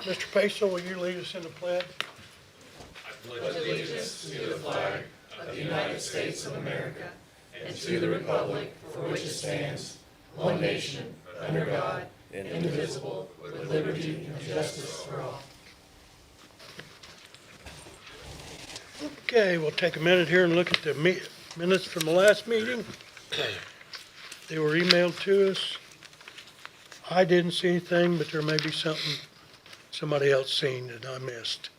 Mr. Paisel, will you lead us in the pledge? Okay, we'll take a minute here and look at the minutes from the last meeting. They were emailed to us. I didn't see anything, but there may be something somebody else seen that I missed.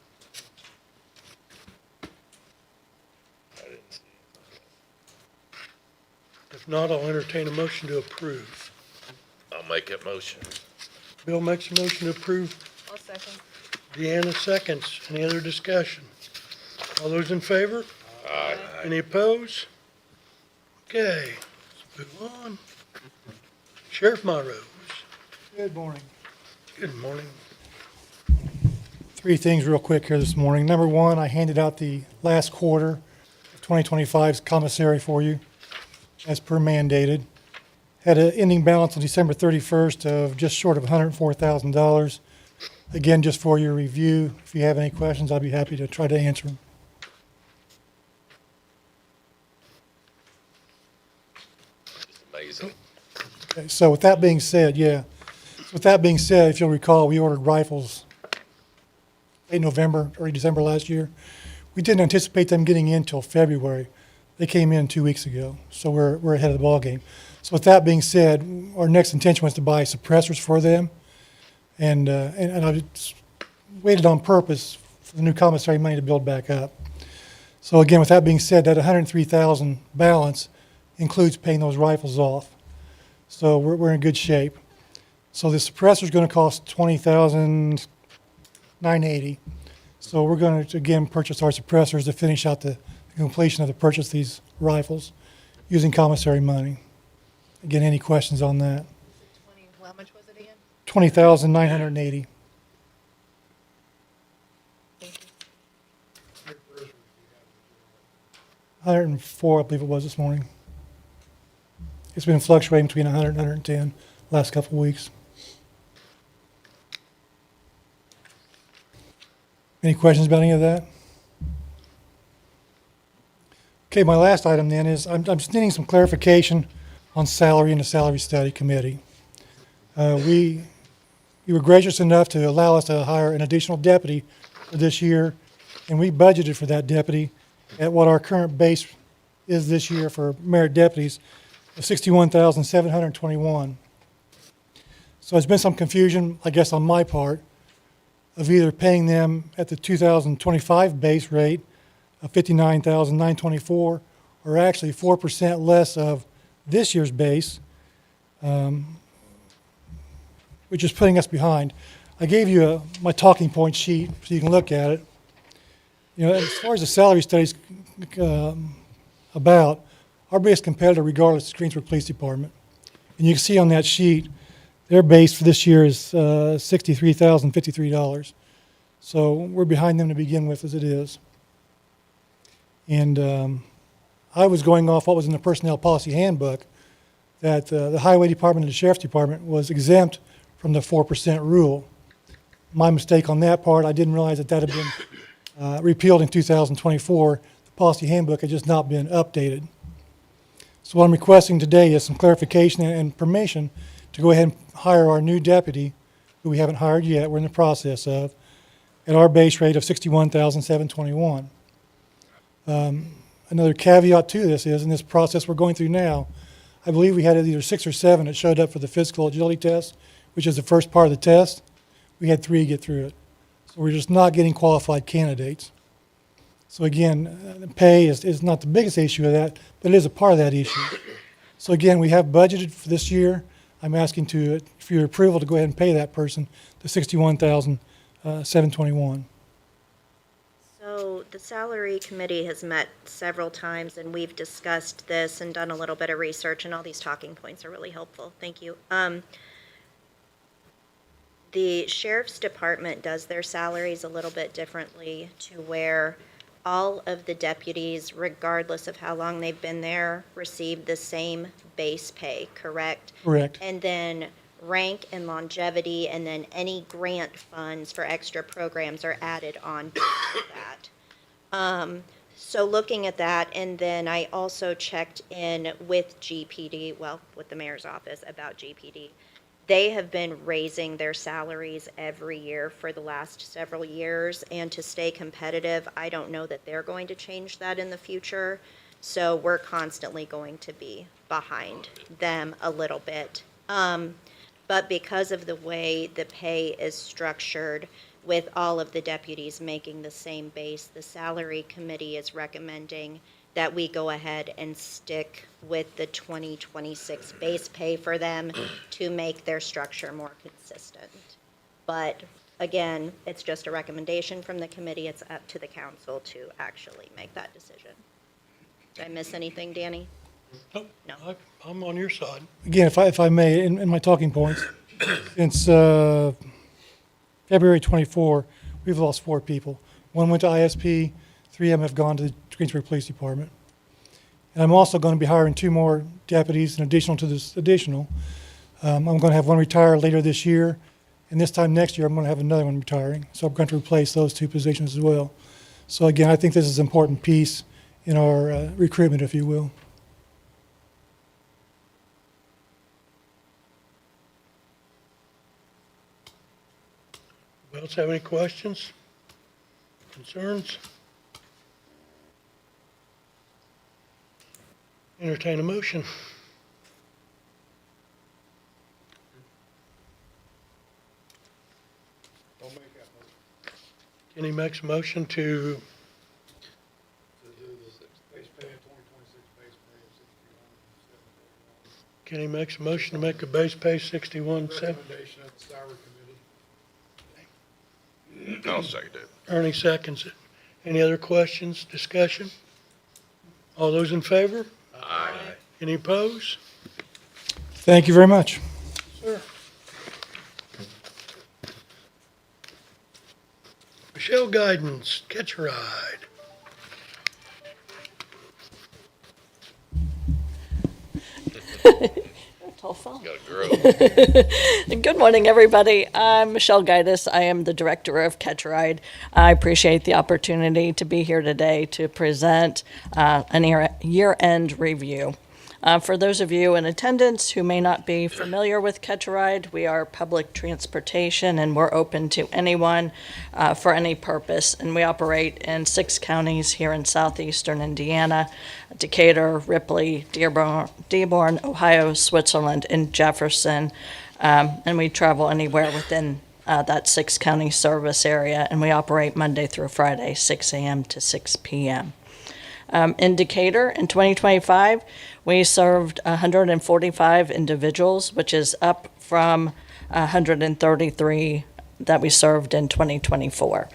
If not, I'll entertain a motion to approve. I'll make that motion. Bill makes a motion to approve. I'll second. Deanna seconds. Any other discussion? All those in favor? Aye. Any opposed? Okay, let's move on. Sheriff Monroe. Good morning. Good morning. Three things real quick here this morning. Number one, I handed out the last quarter of 2025's commissary for you, as per mandated. Had an ending balance on December 31st of just short of $104,000. Again, just for your review, if you have any questions, I'll be happy to try to answer them. Amazing. Okay, so with that being said, if you'll recall, we ordered rifles late November, early December last year. We didn't anticipate them getting in until February. They came in 2 weeks ago, so we're ahead of the ballgame. So with that being said, our next intention was to buy suppressors for them, and I just waited on purpose for the new commissary money to build back up. So again, with that being said, that $103,000 balance includes paying those rifles off. So we're in good shape. So the suppressor is going to cost $20,980. So we're going to again purchase our suppressors to finish out the completion of the purchase of these rifles using commissary money. Again, any questions on that? 20, how much was it again? $20,980. Thank you. 104, I believe it was this morning. It's been fluctuating between 100 and 110 last couple of weeks. Any questions about any of that? Okay, my last item then is I'm just needing some clarification on salary in the salary study committee. You were gracious enough to allow us to hire an additional deputy for this year, and we budgeted for that deputy at what our current base is this year for merit deputies of $61,721. So there's been some confusion, I guess, on my part of either paying them at the 2025 base rate of $59,924 or actually 4% less of this year's base, which is putting us behind. I gave you my talking point sheet so you can look at it. You know, as far as the salary studies about, our biggest competitor, regardless, is Greensburg Police Department. And you can see on that sheet, their base for this year is $63,053. So we're behind them to begin with as it is. And I was going off what was in the personnel policy handbook, that the Highway Department and the Sheriff's Department was exempt from the 4% rule. My mistake on that part, I didn't realize that had been repealed in 2024. The policy handbook had just not been updated. So what I'm requesting today is some clarification and permission to go ahead and hire our new deputy, who we haven't hired yet, we're in the process of, at our base rate of $61,721. Another caveat to this is, in this process we're going through now, I believe we had either 6 or 7 that showed up for the physical agility test, which is the first part of the test. We had 3 get through it. So we're just not getting qualified candidates. So again, pay is not the biggest issue of that, but it is a part of that issue. So again, we have budgeted for this year. I'm asking for your approval to go ahead and pay that person the $61,721. So the salary committee has met several times, and we've discussed this and done a little bit of research, and all these talking points are really helpful. Thank you. The sheriff's department does their salaries a little bit differently, to where all of the deputies, regardless of how long they've been there, receive the same base pay, correct? Correct. And then rank and longevity, and then any grant funds for extra programs are added on to that. So looking at that, and then I also checked in with GPD, well, with the mayor's office about GPD. They have been raising their salaries every year for the last several years, and to stay competitive, I don't know that they're going to change that in the future. So we're constantly going to be behind them a little bit. But because of the way the pay is structured, with all of the deputies making the same base, the salary committee is recommending that we go ahead and stick with the 2026 base pay for them to make their structure more consistent. But again, it's just a recommendation from the committee. It's up to the council to actually make that decision. Did I miss anything, Danny? Nope, No. I'm on your side. Again, if I may, in my talking points, since February 24, we've lost 4 people. 1 went to ISP, 3 of them have gone to the Greensburg Police Department. And I'm also going to be hiring 2 more deputies in additional to this additional. I'm going to have 1 retire later this year, and this time next year I'm going to have another one retiring. So I'm going to replace those 2 positions as well. So again, I think this is an important piece in our recruitment, if you will. Anybody else have any questions, concerns? Entertain a motion. I'll make that motion Kenny makes a motion to, to do the base pay of 2026 base pay of 61,741. Kenny makes a motion to make a base pay 61.7. Recommendation of the salary committee. I'll second it. Ernie seconds it. Any other questions, discussion? All those in favor? Aye. Any opposed? Thank you very much. Sir. Michelle Guidance, Catch a Ride. Tall fella. Got a grill. Good morning, everybody. I'm Michelle Gaitis. I am the director of Catch a Ride. I appreciate the opportunity to be here today to present an year-end review. For those of you in attendance who may not be familiar with Catch a Ride, we are public transportation and we're open to anyone for any purpose. And we operate in 6 counties here in southeastern Indiana: Decatur, Ripley, Dearborn, Ohio, Switzerland, and Jefferson. And we travel anywhere within that 6-county service area. And we operate Monday through Friday, 6 a.m. to 6 p.m. In Decatur, in 2025, we served 145 individuals, which is up from 133 that we served in 2024.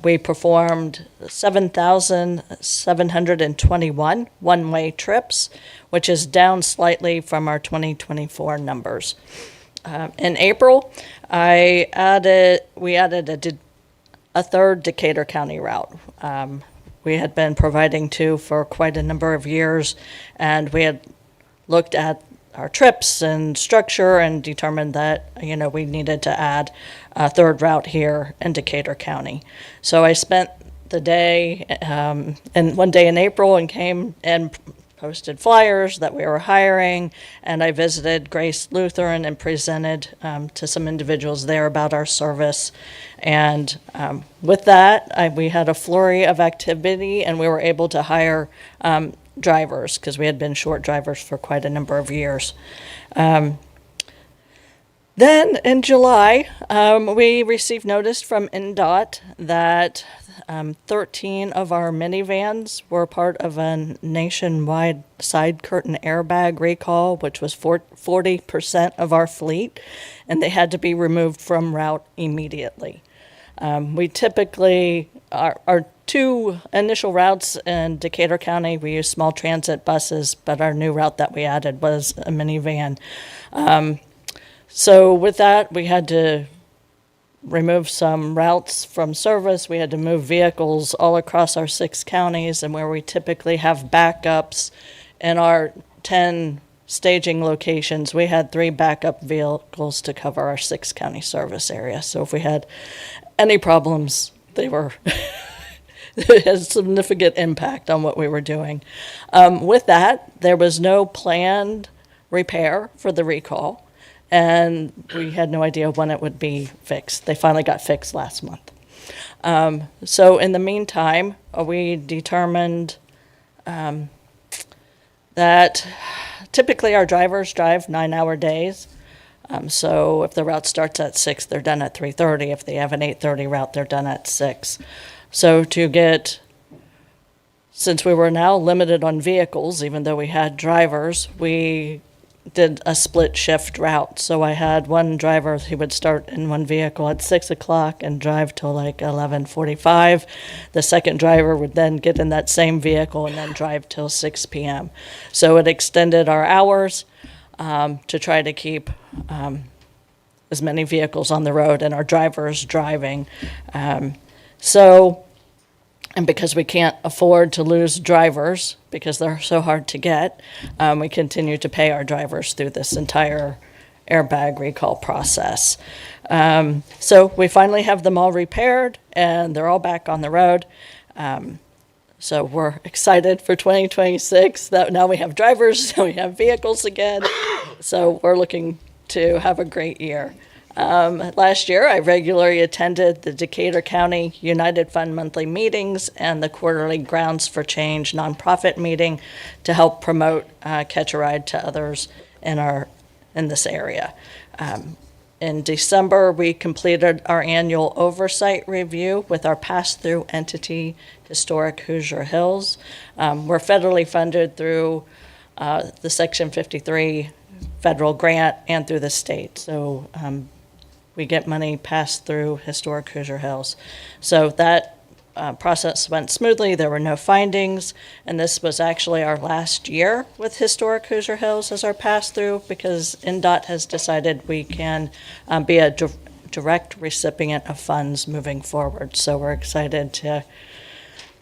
We performed 7,721 one-way trips, which is down slightly from our 2024 numbers. In April, we added a third Decatur County route. We had been providing 2 for quite a number of years, and we had looked at our trips and structure and determined that, we needed to add a third route here in Decatur County. So I spent the day, and one day in April, and came and posted flyers that we were hiring, and I visited Grace Lutheran and presented to some individuals there about our service. And with that, we had a flurry of activity, and we were able to hire drivers because we had been short drivers for quite a number of years. Then in July, we received notice from NDOT that 13 of our minivans were part of a nationwide side curtain airbag recall, which was 40% of our fleet, and they had to be removed from route immediately. We typically, our 2 initial routes in Decatur County, we use small transit buses, but our new route that we added was a minivan. So with that, we had to remove some routes from service. We had to move vehicles all across our 6 counties, and where we typically have backups in our 10 staging locations, we had 3 backup vehicles to cover our 6-county service area. So if we had any problems, they were it has significant impact on what we were doing. With that, there was no planned repair for the recall, and we had no idea when it would be fixed. They finally got fixed last month. So in the meantime, we determined that typically our drivers drive 9-hour days. So if the route starts at 6, they're done at 3:30. If they have an 8:30 route, they're done at 6. So since we were now limited on vehicles, even though we had drivers, we did a split shift route. So I had one driver who would start in one vehicle at 6 o'clock and drive till like 11:45. The second driver would then get in that same vehicle and then drive till 6 p.m. So it extended our hours to try to keep as many vehicles on the road and our drivers driving. And because we can't afford to lose drivers because they're so hard to get, we continue to pay our drivers through this entire airbag recall process. So we finally have them all repaired and they're all back on the road. So we're excited for 2026 that now we have drivers, now we have vehicles again. So we're looking to have a great year. Last year, I regularly attended the Decatur County United Fund monthly meetings and the quarterly Grounds for Change nonprofit meeting to help promote Catch a Ride to others in this area. In December, we completed our annual oversight review with our pass-through entity, Historic Hoosier Hills. We're federally funded through the Section 53 federal grant and through the state. So we get money passed through Historic Hoosier Hills. So that process went smoothly. There were no findings. And this was actually our last year with Historic Hoosier Hills as our pass-through because NDOT has decided we can be a direct recipient of funds moving forward. So we're excited to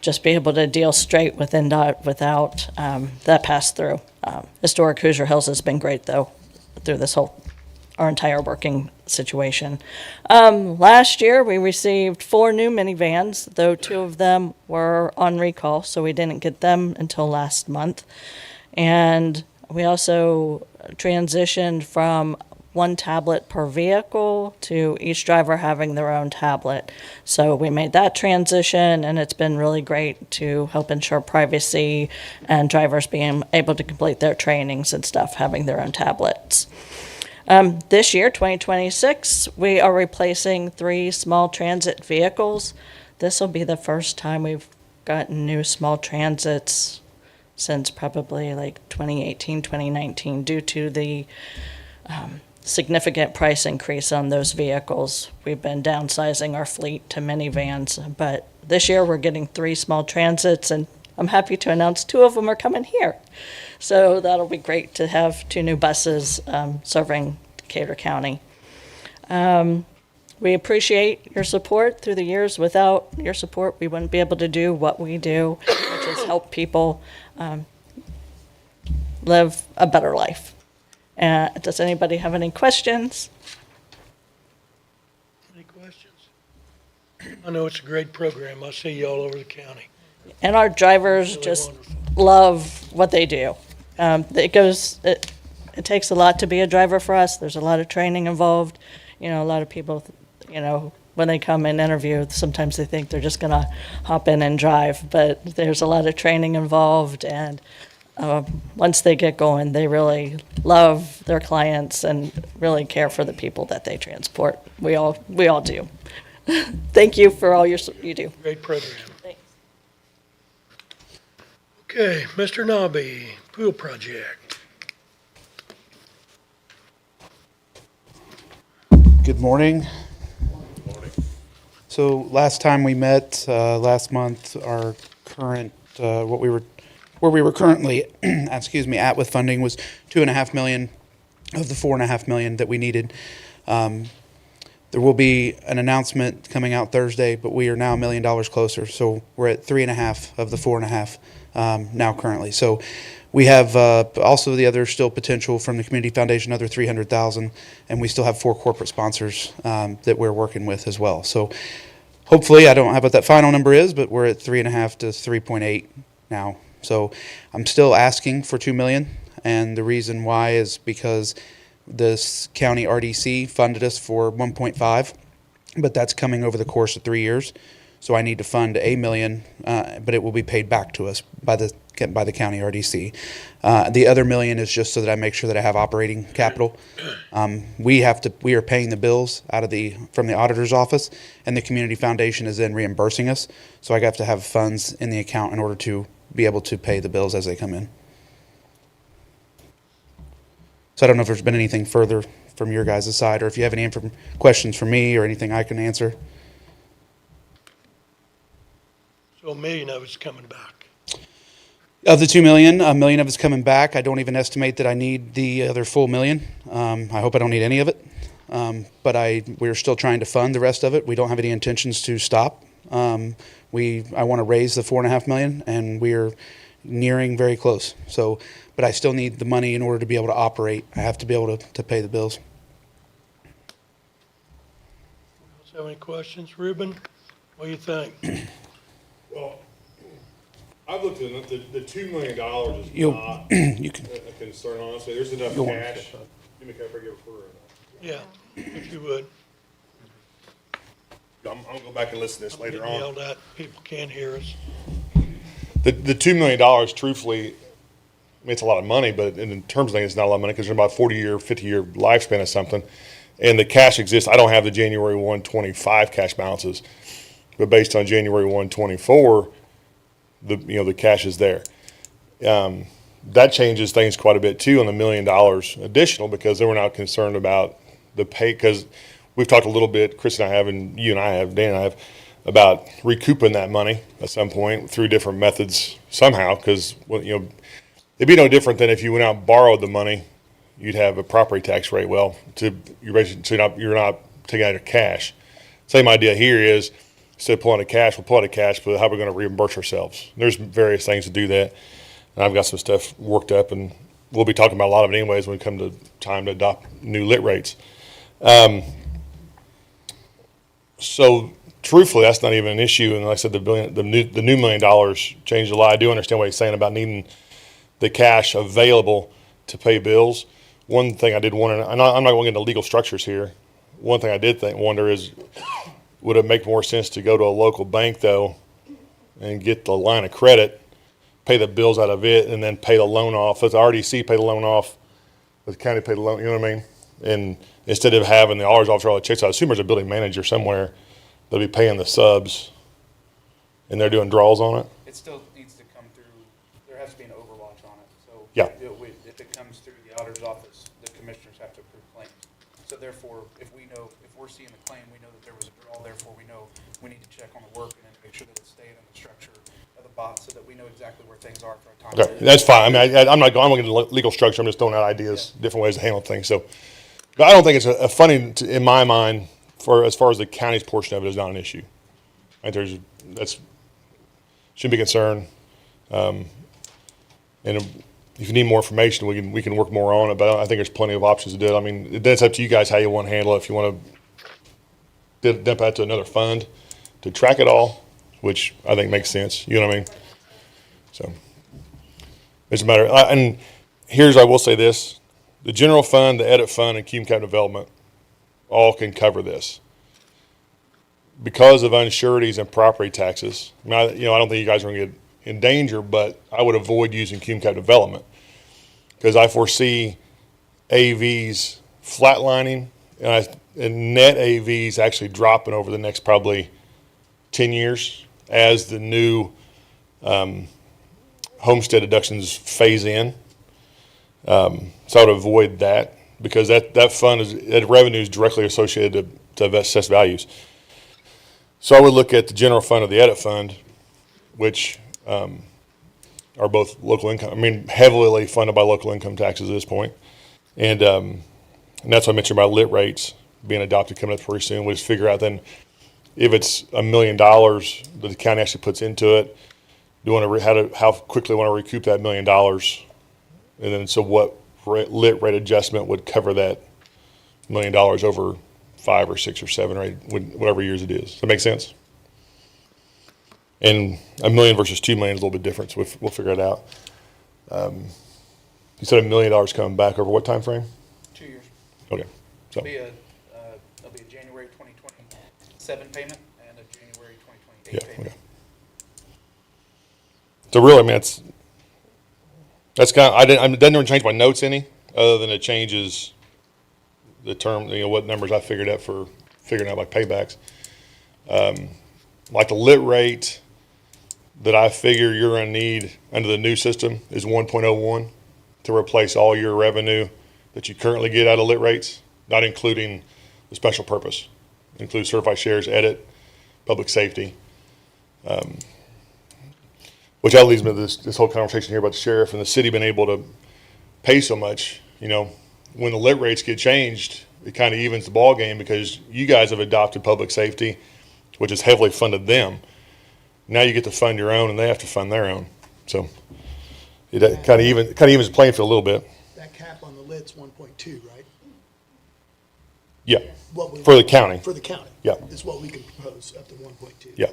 just be able to deal straight with NDOT without that pass-through. Historic Hoosier Hills has been great, though, through our entire working situation. Last year, we received 4 new minivans, though 2 of them were on recall, so we didn't get them until last month. And we also transitioned from 1 tablet per vehicle to each driver having their own tablet. So we made that transition, and it's been really great to help ensure privacy and drivers being able to complete their trainings and stuff, having their own tablets. This year, 2026, we are replacing 3 small transit vehicles. This will be the first time we've gotten new small transits since probably like 2018, 2019, due to the significant price increase on those vehicles. We've been downsizing our fleet to minivans, but this year we're getting 3 small transits, and I'm happy to announce 2 of them are coming here. So that'll be great to have 2 new buses serving Decatur County. We appreciate your support through the years. Without your support, we wouldn't be able to do what we do, which is help people live a better life. Does anybody have any questions? Any questions? I know it's a great program. I see you all over the county. And our drivers Really just wonderful. love what they do. It takes a lot to be a driver for us. There's a lot of training involved. A lot of people, when they come and interview, sometimes they think they're just going to hop in and drive, but there's a lot of training involved, and once they get going, they really love their clients and really care for the people that they transport. We all do. Thank you for all you do. Great program. Thanks. Okay, Mr. Nobby, pool project. Good morning. So last time we met, last month, our current, where we were currently, at with funding was $2.5 million of the $4.5 million that we needed. There will be an announcement coming out Thursday, but we are now $1 million closer. So we're at 3.5 of the 4.5 now currently. So we have also the other still potential from the community foundation, another 300,000, and we still have 4 corporate sponsors that we're working with as well. So hopefully, I don't know what that final number is, but we're at 3.5 to 3.8 now. So I'm still asking for 2 million, and the reason why is because this county RDC funded us for 1.5, but that's coming over the course of 3 years. So I need to fund $1 million, but it will be paid back to us by the county RDC. The other $1 million is just so that I make sure that I have operating capital. We are paying the bills from the auditor's office, and the community foundation is then reimbursing us. So I have to have funds in the account in order to be able to pay the bills as they come in. So I don't know if there's been anything further from your guys' side, or if you have any questions for me or anything I can answer. So $1 million of it's coming back. Of the 2 million, $1 million of it's coming back. I don't even estimate that I need the other full $1 million. I hope I don't need any of it. But we're still trying to fund the rest of it. We don't have any intentions to stop. I want to raise the $4.5 million, and we're nearing very close. But I still need the money in order to be able to operate. I have to be able to pay the bills. Else have any questions? Ruben, what do you think? Well, I've looked at it, the $2 million is You- not you can- a concern, honestly. There's enough You'll want cash. Give me a copy, give it for Yeah, if you would. I'm gonna go back and listen to this later Getting on. yelled at, people can't hear us. The $2 million, truthfully, I mean, it's a lot of money, but in terms of things, it's not a lot of money because there's about 40-year, 50-year lifespan of something. And the cash exists. I don't have the January 1, 25 cash balances, but based on January 1, 24, the cash is there. That changes things quite a bit too on the $1 million additional, because then we're not concerned about the pay, because we've talked a little bit, Chris and I have, and you and I have, Dan and I have, about recouping that money at some point through different methods somehow, because it'd be no different than if you went out and borrowed the money, you'd have a property tax rate. Well, you're not taking out your cash. Same idea here is, instead of pulling out of cash, we'll pull out of cash, but how are we going to reimburse ourselves? There's various things to do that, and I've got some stuff worked up, and we'll be talking about a lot of it anyways when we come to time to adopt new lit rates. So truthfully, that's not even an issue. And like I said, the new $1 million changed a lot. I do understand what he's saying about needing the cash available to pay bills. One thing I did wonder, and I'm not going into legal structures here. One thing I did wonder is, would it make more sense to go to a local bank though and get the line of credit, pay the bills out of it, and then pay the loan off? Let the RDC pay the loan off, let the county pay the loan. You know what I mean? And instead of having the auditor's office all the checks out, I assume there's a building manager somewhere that'll be paying the subs, and they're doing draws on it. It still needs to come through, there has to be an overwatch on it. So Yeah. if it comes through the auditor's office, the commissioners have to approve claims. So therefore, if we're seeing the claim, we know that there was a draw, therefore we know we need to check on the work and then make sure that it's staying in the structure of the bot so that we know exactly where things are for a time. Okay, that's fine. I mean, I'm not going into legal structure. I'm just throwing out ideas, different ways to handle things. So, but I don't think it's a funny, in my mind, as far as the county's portion of it, is not an issue. I think shouldn't be concerned. And if you need more information, we can work more on it. But I think there's plenty of options to do it. I mean, it's up to you guys how you want to handle it. If you want to dump out to another fund to track it all, which I think makes sense. You know what I mean? So it's a matter. And I will say this: the general fund, the edit fund, and Cume Cap Development all can cover this. Because of unsureties and property taxes, I don't think you guys are going to get in danger, but I would avoid using Cume Cap Development because I foresee AVs flatlining and net AVs actually dropping over the next probably 10 years as the new homestead deductions phase in. So I would avoid that because that fund that revenue is directly associated to assessed values. So I would look at the general fund or the edit fund, which are both local income. I mean, heavily funded by local income taxes at this point, and that's what I mentioned about lit rates. being adopted coming up pretty soon. We'll just figure out then if it's $1 million that the county actually puts into it. Do you want to how quickly want to recoup that $1 million, and then so what lit rate adjustment would cover that $1 million over 5 or 6 or 7 or 8, whatever years it is. Does that make sense? And $1 million versus $2 million is a little bit different, so we'll figure it out. You said $1 million coming back over what time frame? 2 years. Okay, so It'll be a January 2027 payment and a January 2028 yeah, payment. okay. So really, I mean, that's kind of, it doesn't change my notes any, other than it changes the term, what numbers I figured out for figuring out like paybacks. Like the lit rate that I figure you're going to need under the new system is 1.01 to replace all your revenue that you currently get out of lit rates, not including the special purpose. Include certified shares, edit, public safety. Which that leads me to this whole conversation here about the sheriff and the city being able to pay so much. When the lit rates get changed, it kind of evens the ball game because you guys have adopted public safety, which has heavily funded them. Now you get to fund your own, and they have to fund their own. So it kind of evens the playing field a little bit. That cap on the lid's 1.2, right? Yeah, What we- for the county. For the county. Yeah. Is what we can propose, up to 1.2. Yeah.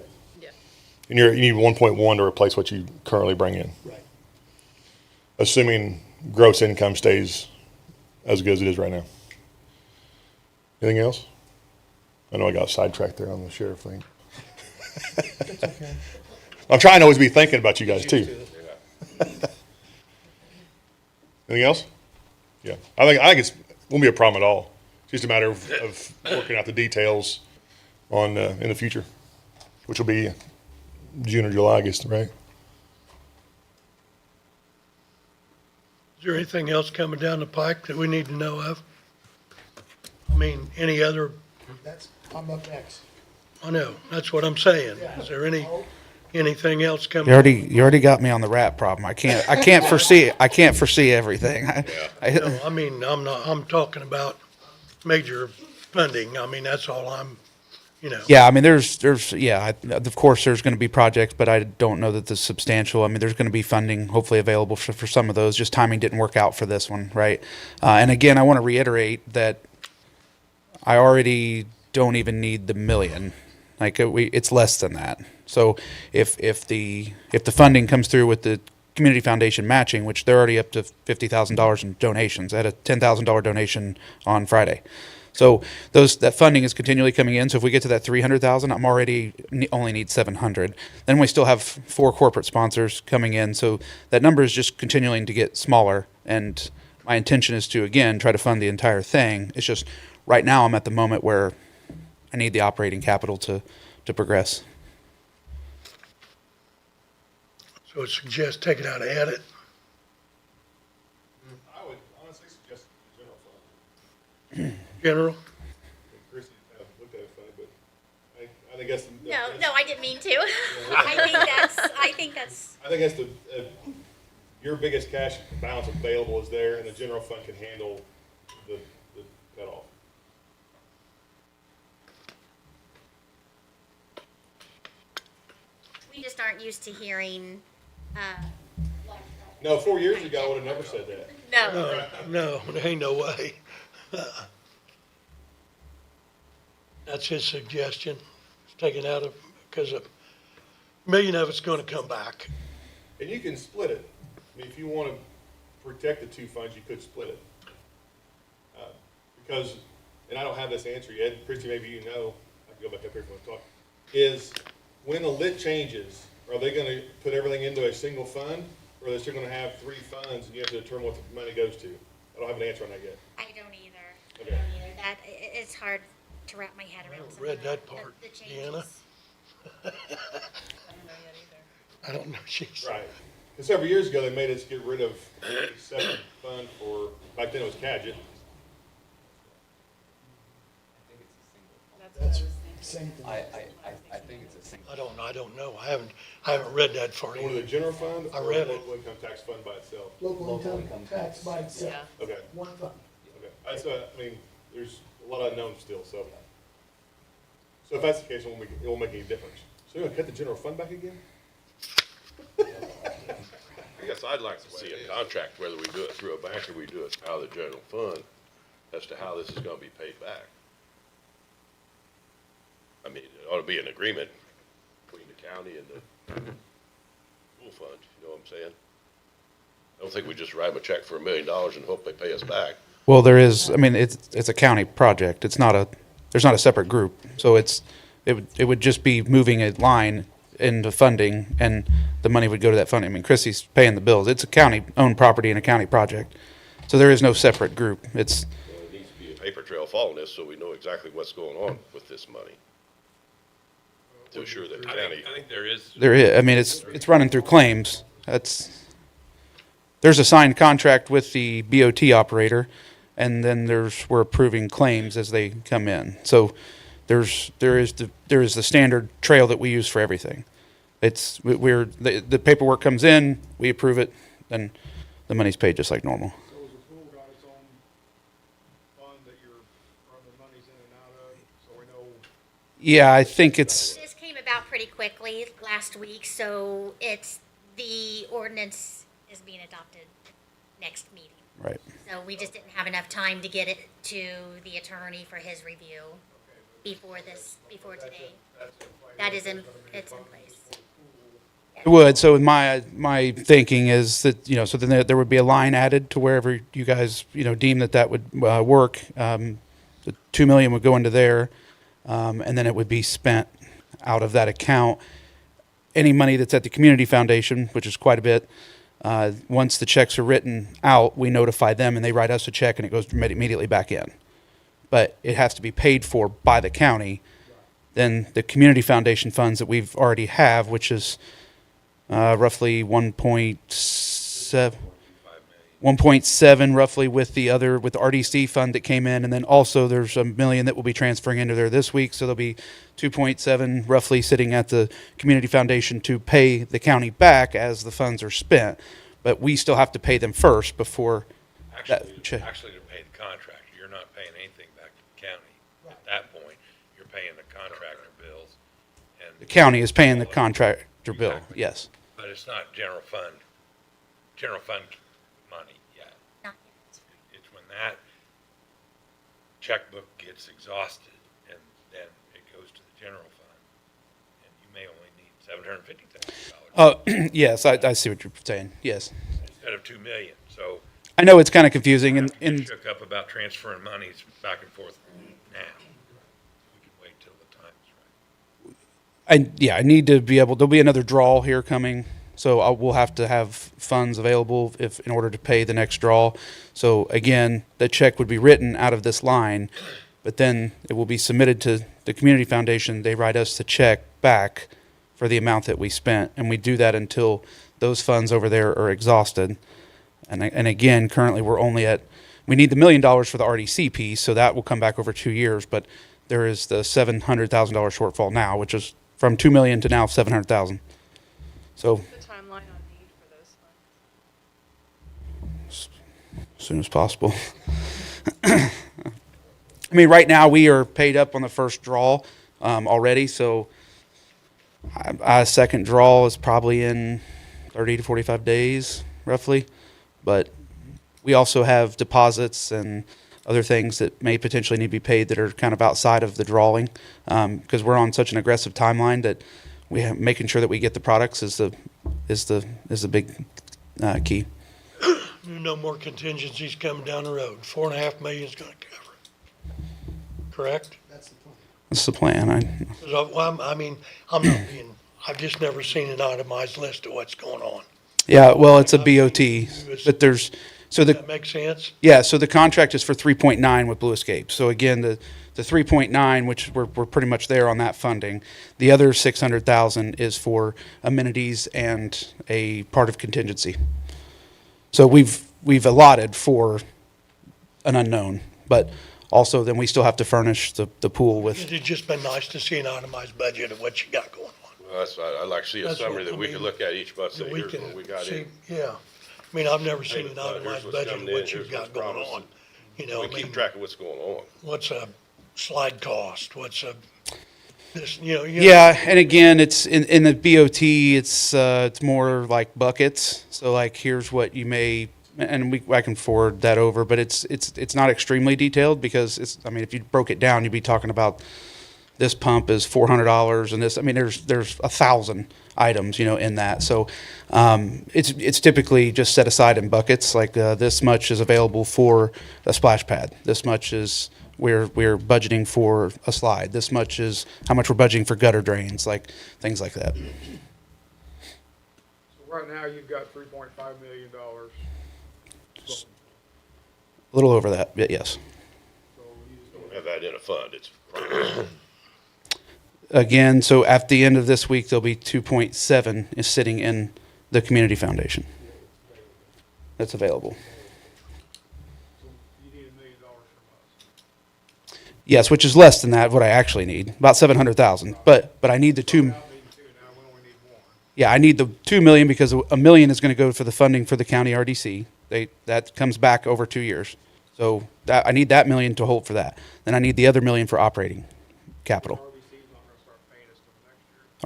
And you need 1.1 to replace what you currently bring in, Right. assuming gross income stays as good as it is right now. Anything else? I know I got sidetracked there on the sheriff thing. That's okay. I'm trying to always be thinking about you guys too. Anything else? Yeah, I think it won't be a problem at all. It's just a matter of working out the details on in the future, which will be June or July, I guess, right? Is there anything else coming down the pike that we need to know of? I mean, any other, I'm up next. I know, that's what I'm saying. Is there anything else coming? You already got me on the rat problem. I can't foresee everything. No, I mean, I'm talking about major funding. I mean, that's all Yeah, I mean, of course there's going to be projects, but I don't know that this is substantial. I mean, there's going to be funding hopefully available for some of those. Just timing didn't work out for this one, right? And again, I want to reiterate that I already don't even need the $1 million. Like it's less than that. So if the funding comes through with the community foundation matching, which they're already up to $50,000 in donations, I had a $10,000 donation on Friday. So that funding is continually coming in. So if we get to that 300,000, I'm already only need 700. Then we still have 4 corporate sponsors coming in. So that number is just continuing to get smaller. And my intention is to, again, try to fund the entire thing. It's just right now I'm at the moment where I need the operating capital to progress. So it suggests take it out of edit. I would honestly suggest the general fund. General? Chrissy looked at it funny, but I think that's the. No, I didn't mean to. I think that's. I think that's your biggest cash balance available is there, and the general fund can handle the cutoff. We just aren't used to hearing. No, 4 years ago, I would have never said that. No. No, there ain't no way. That's his suggestion. It's taken out of, because $1 million of it's gonna come back. And you can split it. I mean, if you want to protect the 2 funds, you could split it. Because, and I don't have this answer yet, Christy, maybe you know, I can go back up here if you want to talk, is when the lit changes, are they going to put everything into a single fund, or are they still going to have 3 funds and you have to determine what the money goes to? I don't have an answer on that yet. I don't either. Okay. It's hard to wrap my head around. haven't some read of that part, the Deanna. changes. I don't know, she's, Right. And several years ago, they made us get rid of a separate fund for, back then it was Cadget. That's same thing. I think it's a single. I don't know. I haven't read that far One of the either. general fund I or read the it. local income tax fund by itself? Local income tax by itself. Okay. One fund. Okay. That's, I mean, there's a lot of unknowns still, so if that's the case, it won't make any difference. So you're gonna cut the general fund back again? I guess I'd like to see a contract, whether we do it through a bank or we do it out of the general fund, as to how this is gonna be paid back. I mean, it ought to be an agreement between the county and the pool fund, you know what I'm saying? I don't think we just write them a check for $1 million and hope they pay us back. Well, there is, I mean, it's a county project. It's not there's not a separate group. So it would just be moving a line into funding and the money would go to that funding. I mean, Chrissy's paying the bills. It's a county-owned property and a county project. So there is no separate group. Well, it needs to be a paper trail following this so we know exactly what's going on with this money. To assure that the county. I think there is. There is, I mean, it's running through claims. There's a signed contract with the BOT operator, and then we're approving claims as they come in. So there is the standard trail that we use for everything. The paperwork comes in, we approve it, then the money's paid just like normal. So is the pool got its own fund that you're running monies in and out of, so we know? Yeah, I think This came about pretty quickly last week, so the ordinance is being adopted next meeting. right. So we just didn't have enough time to get it to the attorney for his review before today. It's in place. It would. So my thinking is that, so then there would be a line added to wherever you guys, deem that would work. The $2 million would go into there, and then it would be spent out of that account. Any money that's at the community foundation, which is quite a bit, once the checks are written out, we notify them and they write us a check and it goes immediately back in. But it has to be paid for by the county. Then the community foundation funds that we've already have, which is roughly 1.7 roughly with the RDC fund that came in, and then also there's $1 million that will be transferring into there this week, so there'll be 2.7 roughly sitting at the community foundation to pay the county back as the funds are spent, but we still have to pay them first before Actually, to pay the contractor, you're not paying anything back to the county. At that point, you're paying the contractor bills. And the county is paying the contractor bill. Exactly. Yes. But it's not general fund money yet. Not yet. It's when that checkbook gets exhausted and then it goes to the general fund. And you may only need $750,000. Yes, I see what you're saying. Yes. Instead of $2 million. So I know it's kind of confusing, I'm and shook up about transferring monies back and forth now. We can wait till the time's right. I need to be able. There'll be another draw here coming, so we'll have to have funds available in order to pay the next draw. So again, the check would be written out of this line, but then it will be submitted to the community foundation. They write us the check back for the amount that we spent, and we do that until those funds over there are exhausted. And again, currently we need the $1 million for the RDC piece, so that will come back over 2 years. But there is the $700,000 shortfall now, which is from $2 million to now $700,000. So The timeline on need for those funds? as soon as possible. I mean, right now we are paid up on the first draw already, so a second draw is probably in 30 to 45 days, roughly. But we also have deposits and other things that may potentially need to be paid that are kind of outside of the drawing, because we're on such an aggressive timeline that we have making sure that we get the products is the big key. No more contingencies coming down the road. $4.5 million is gonna cover it. Correct? That's the plan. That's the plan. 'Cause I've just never seen an itemized list of what's going on. Yeah, well, it's a BOT, but That makes sense? Yeah, so the contract is for 3.9 with Blue Escape. So again, the 3.9, which we're pretty much there on that funding. The other 600,000 is for amenities and a part of contingency. So we've allotted for an unknown, but also then we still have to furnish the pool with. It'd just been nice to see an itemized budget of what you got going on. Well, I'd like to see a That's summary what- that we could look at each month, say, That we here's can what we got see, in. yeah. I mean, I've never seen Here's an what's itemized coming budget of in, what here's you've got what's going promised. on. You know, We I mean, keep track of what's going on. what's a slide cost? What's a, this, you know? Yeah, and again, it's in the BOT, it's more like buckets. So like, here's what you may, and I can forward that over, but it's not extremely detailed because it's, I mean, if you broke it down, you'd be talking about this pump is $400 and this, I mean, there's 1,000 items, you know, in that. So it's typically just set aside in buckets. Like this much is available for a splash pad. This much is we're budgeting for a slide. This much is how much we're budgeting for gutter drains, like things like that. So right now, you've got $3.5 million. A little over that, yes. So you just Don't have that in a fund. It's Again, so at the end of this week, there'll be 2.7 is sitting in the community foundation. That's available. so you need $1 million from us. Yes, which is less than that, what I actually need, about 700,000. But I need the two. Now we only need 1. Yeah, I need the 2 million because $1 million is going to go for the funding for the county RDC. That comes back over 2 years. So I need that $1 million to hold for that. Then I need the other $1 million for operating capital. RBC's not gonna start paying us till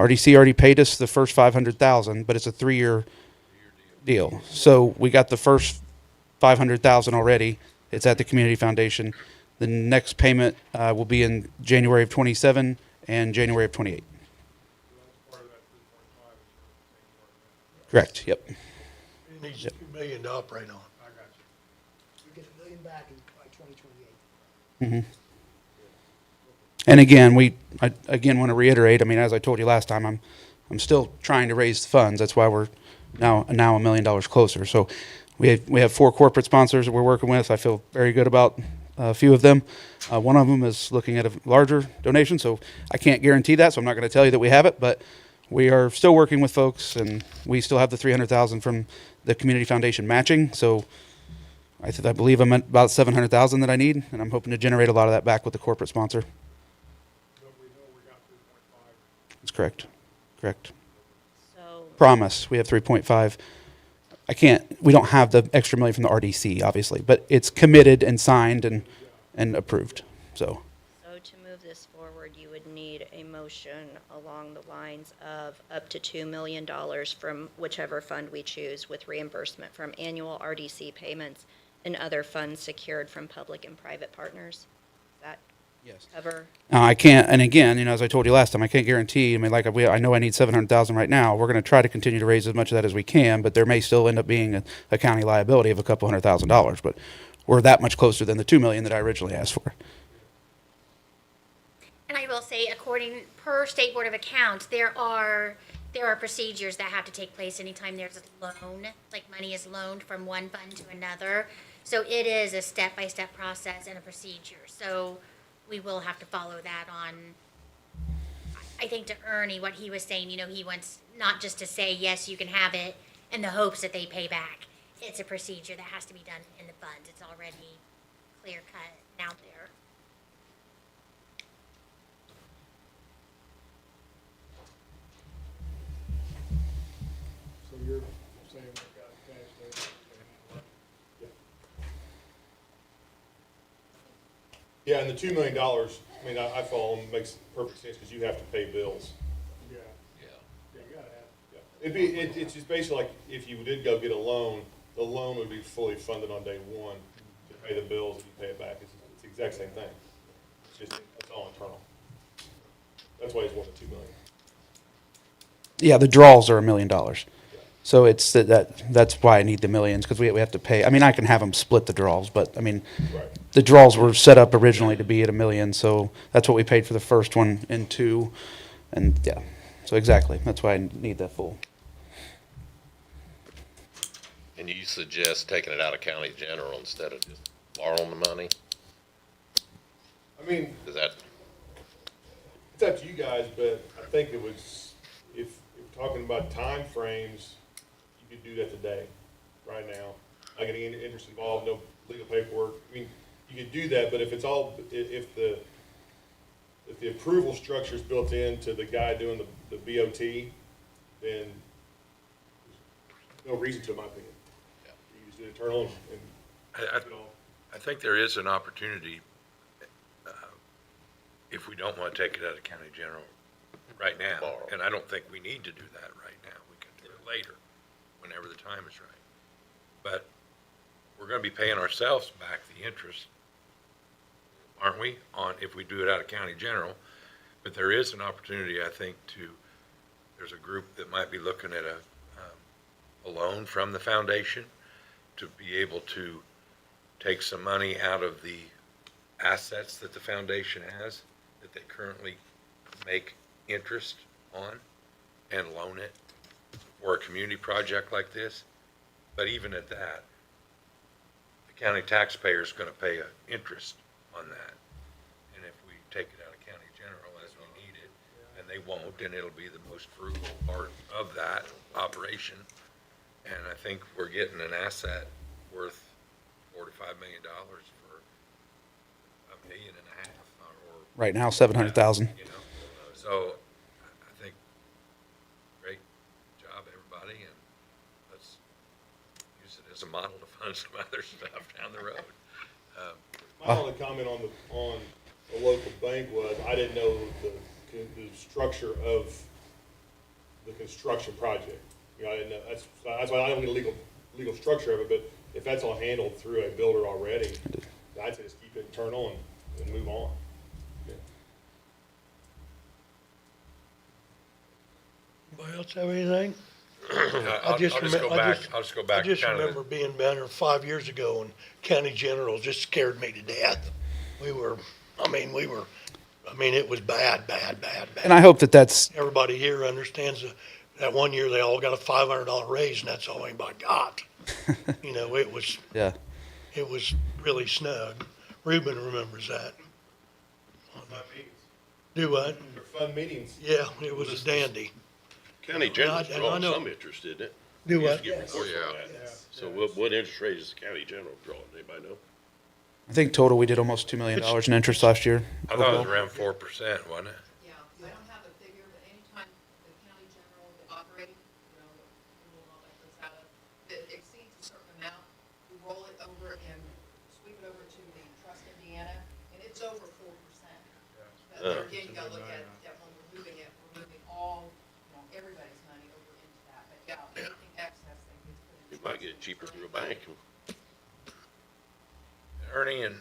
next RDC year. already paid us the first 500,000, but it's a 3-year deal. So we got the first 500,000 already. It's at the community foundation. The next payment will be in January of 27 and January of 28. So that's part of that 3.5 is you're taking part of that. Correct. Yep. It needs 2 million to operate on. I got you. We get $1 million back by 2028. And again, I again want to reiterate. I mean, as I told you last time, I'm still trying to raise the funds. That's why we're now $1 million closer. So we have 4 corporate sponsors that we're working with. I feel very good about a few of them. One of them is looking at a larger donation, so I can't guarantee that. So I'm not going to tell you that we have it, but we are still working with folks, and we still have the 300,000 from the community foundation matching. So I believe I'm at about 700,000 that I need, and I'm hoping to generate a lot of that back with the corporate sponsor. But we know we got 3.5. That's correct. Correct. So, Promise. We have 3.5. We don't have the extra $1 million from the RDC, obviously, but it's committed and signed and approved. So so to move this forward, you would need a motion along the lines of up to $2 million from whichever fund we choose with reimbursement from annual RDC payments and other funds secured from public and private partners. Does that yes. cover? I can't, and again, you know, as I told you last time, I can't guarantee. I mean, like I know I need 700,000 right now. We're going to try to continue to raise as much of that as we can, but there may still end up being a county liability of a couple $100,000. But we're that much closer than the 2 million that I originally asked for. And I will say, according per State Board of Accounts, there are procedures that have to take place anytime there's a loan, like money is loaned from one fund to another. So it is a step-by-step process and a procedure. So we will have to follow that on. I think to Ernie, what he was saying, you know, he wants not just to say, yes, you can have it in the hopes that they pay back. It's a procedure that has to be done in the funds. It's already clear-cut and out there. So you're saying we've got cash there, we can handle it? Yeah, and the $2 million, I mean, I follow them, makes perfect sense because you have to pay bills. Yeah. Yeah, you gotta have. Yeah. It's just basically like if you did go get a loan, the loan would be fully funded on day one to pay the bills and you pay it back. It's the exact same thing. It's just, it's all internal. That's why it's more than 2 million. Yeah, the draws are $1 million. So it's that's why I need the millions, because we have to pay. I mean, I can have them split the draws, but I mean, Right. the draws were set up originally to be at $1 million, so that's what we paid for the first one and 2, and yeah, so exactly, that's why I need that full. And you suggest taking it out of county general instead of just borrowing the money? I mean, Is that, it's up to you guys, but I think it was, if we're talking about time frames, you could do that today, right now. Not getting any interest involved, no legal paperwork. I mean, you could do that, but if it's all, if the approval structure is built into the guy doing the BOT, then there's no reason to, in my opinion. You just do internal and I do it all. I think there is an opportunity, if we don't want to take it out of county general right now, Tomorrow. and I don't think we need to do that right now. We can do it later, whenever the time is right. But we're gonna be paying ourselves back the interest, aren't we, on, if we do it out of county general? But there is an opportunity, I think, there's a group that might be looking at a loan from the foundation to be able to take some money out of the assets that the foundation has, that they currently make interest on, and loan it for a community project like this. But even at that, the county taxpayer is gonna pay interest on that. And if we take it out of county general as we need it, and they won't, and it'll be the most frugal part of that operation. And I think we're getting an asset worth $4 to $5 million for $1.5 million, or Right now, 700,000. you know, so I think, great job, everybody, and let's use it as a model to fund some other stuff down the road. My only comment on the local bank was, I didn't know the structure of the construction project. You know, I didn't know, that's why I don't get a legal structure of it, but if that's all handled through a builder already, I'd say just keep it internal and move on. Anybody else have anything? I'll just remem- go back, I'll just go I back to just kind of remember being down there 5 years ago, and county general just scared me to death. It was bad. And I hope that that's, Everybody here understands that one year they all got a $500 raise, and that's all anybody got. You know, it was yeah. really snug. Ruben remembers that. Do what? They're fun meetings. Yeah, it was a dandy. County general's And I drawing know- some interest, isn't it? Do We used what? to get reports on that. So what interest rate is the county general drawing? Anybody know? I think total we did almost $2 million in interest last year. I thought it was around 4%, wasn't it? Yeah, I don't have a figure, but anytime the county general, the operating, you know, the all that goes out of, that exceeds a certain amount, we roll it over and sweep it over to the Trust Indiana, and it's over 4%. But there again, you gotta look at that when we're moving all, you know, everybody's money over into that, but yeah, anything excess that gets put in. You might get it cheaper through a bank. Ernie, and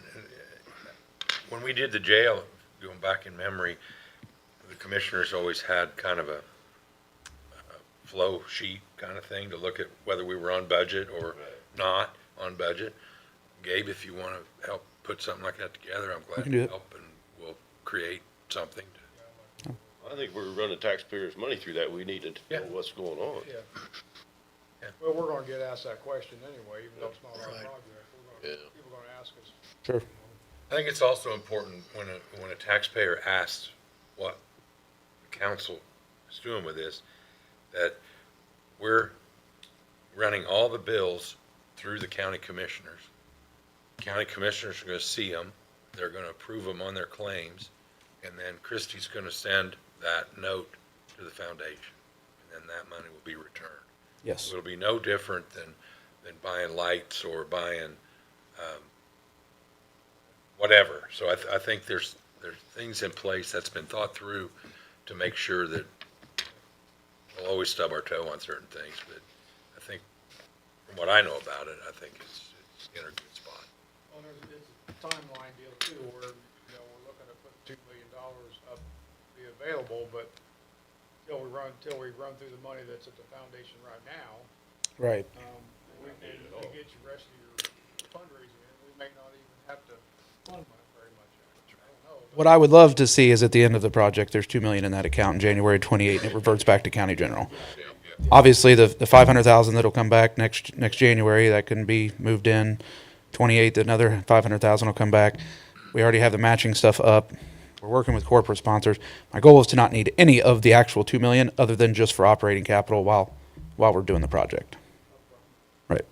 when we did the jail, going back in memory, the commissioners always had kind of a flow sheet kind of thing to look at whether we were on budget or not on budget. Gabe, if you want to help put something like that together, I'm glad can do to it. help, and we'll create something. I think we're running taxpayers' money through that. We need to know what's going on. Yeah. Well, we're gonna get asked that question anyway, even though it's not our Right. project. People are gonna ask us. Sure. I think it's also important when a taxpayer asks what the council is doing with this, that we're running all the bills through the county commissioners. County commissioners are gonna see them, they're gonna approve them on their claims, and then Christie's gonna send that note to the foundation, and then that money will be returned. Yes. It'll be no different than buying lights or buying, whatever. So I think there's things in place that's been thought through to make sure that we'll always stub our toe on certain things, but I think, from what I know about it, I think it's in a good spot. Well, there's a timeline deal too, where, you know, we're looking to put $2 million up, be available, but till we run through the money that's at the foundation right now, Right. we get you the rest of your fundraising, and we may not even have to fund very much. I don't know. What I would love to see is at the end of the project, there's $2 million in that account in January 28, and it reverts back to county general. Obviously, the 500,000 that'll come back next January, that can be moved in. 28, another 500,000 will come back. We already have the matching stuff up. We're working with corporate sponsors. My goal is to not need any of the actual $2 million other than just for operating capital while we're doing the project. Right.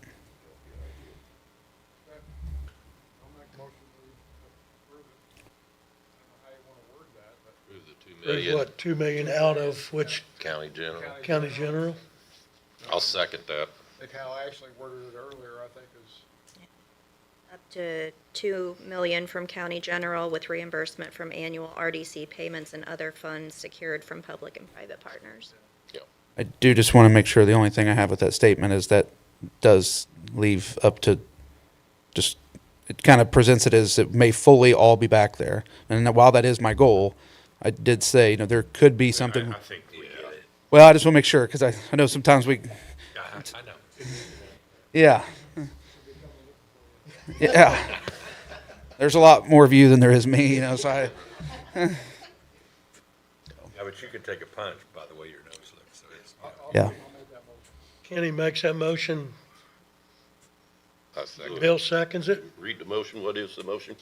I'll make a motion to approve it. I don't know how you wanna word that, but Through the 2 There's million, what, 2 million out of which county general. county general? I'll second that. I think how Ashley worded it earlier, I think is, to 2 million from county general with reimbursement from annual RDC payments and other funds secured from public and private partners. I do just want to make sure the only thing I have with that statement is that does leave up to just, it kind of presents it as it may fully all be back there. And while that is my goal, I did say, there could be something. I think we get it. Well, I just want to make sure because I know sometimes we, I know. yeah. Yeah. There's a lot more of you than there is me, so I. Yeah, but you can take a punch by the way your nose looks, so it's. Yeah. Kenny makes that motion, I second. Bill seconds it. Read the motion. What is the motion?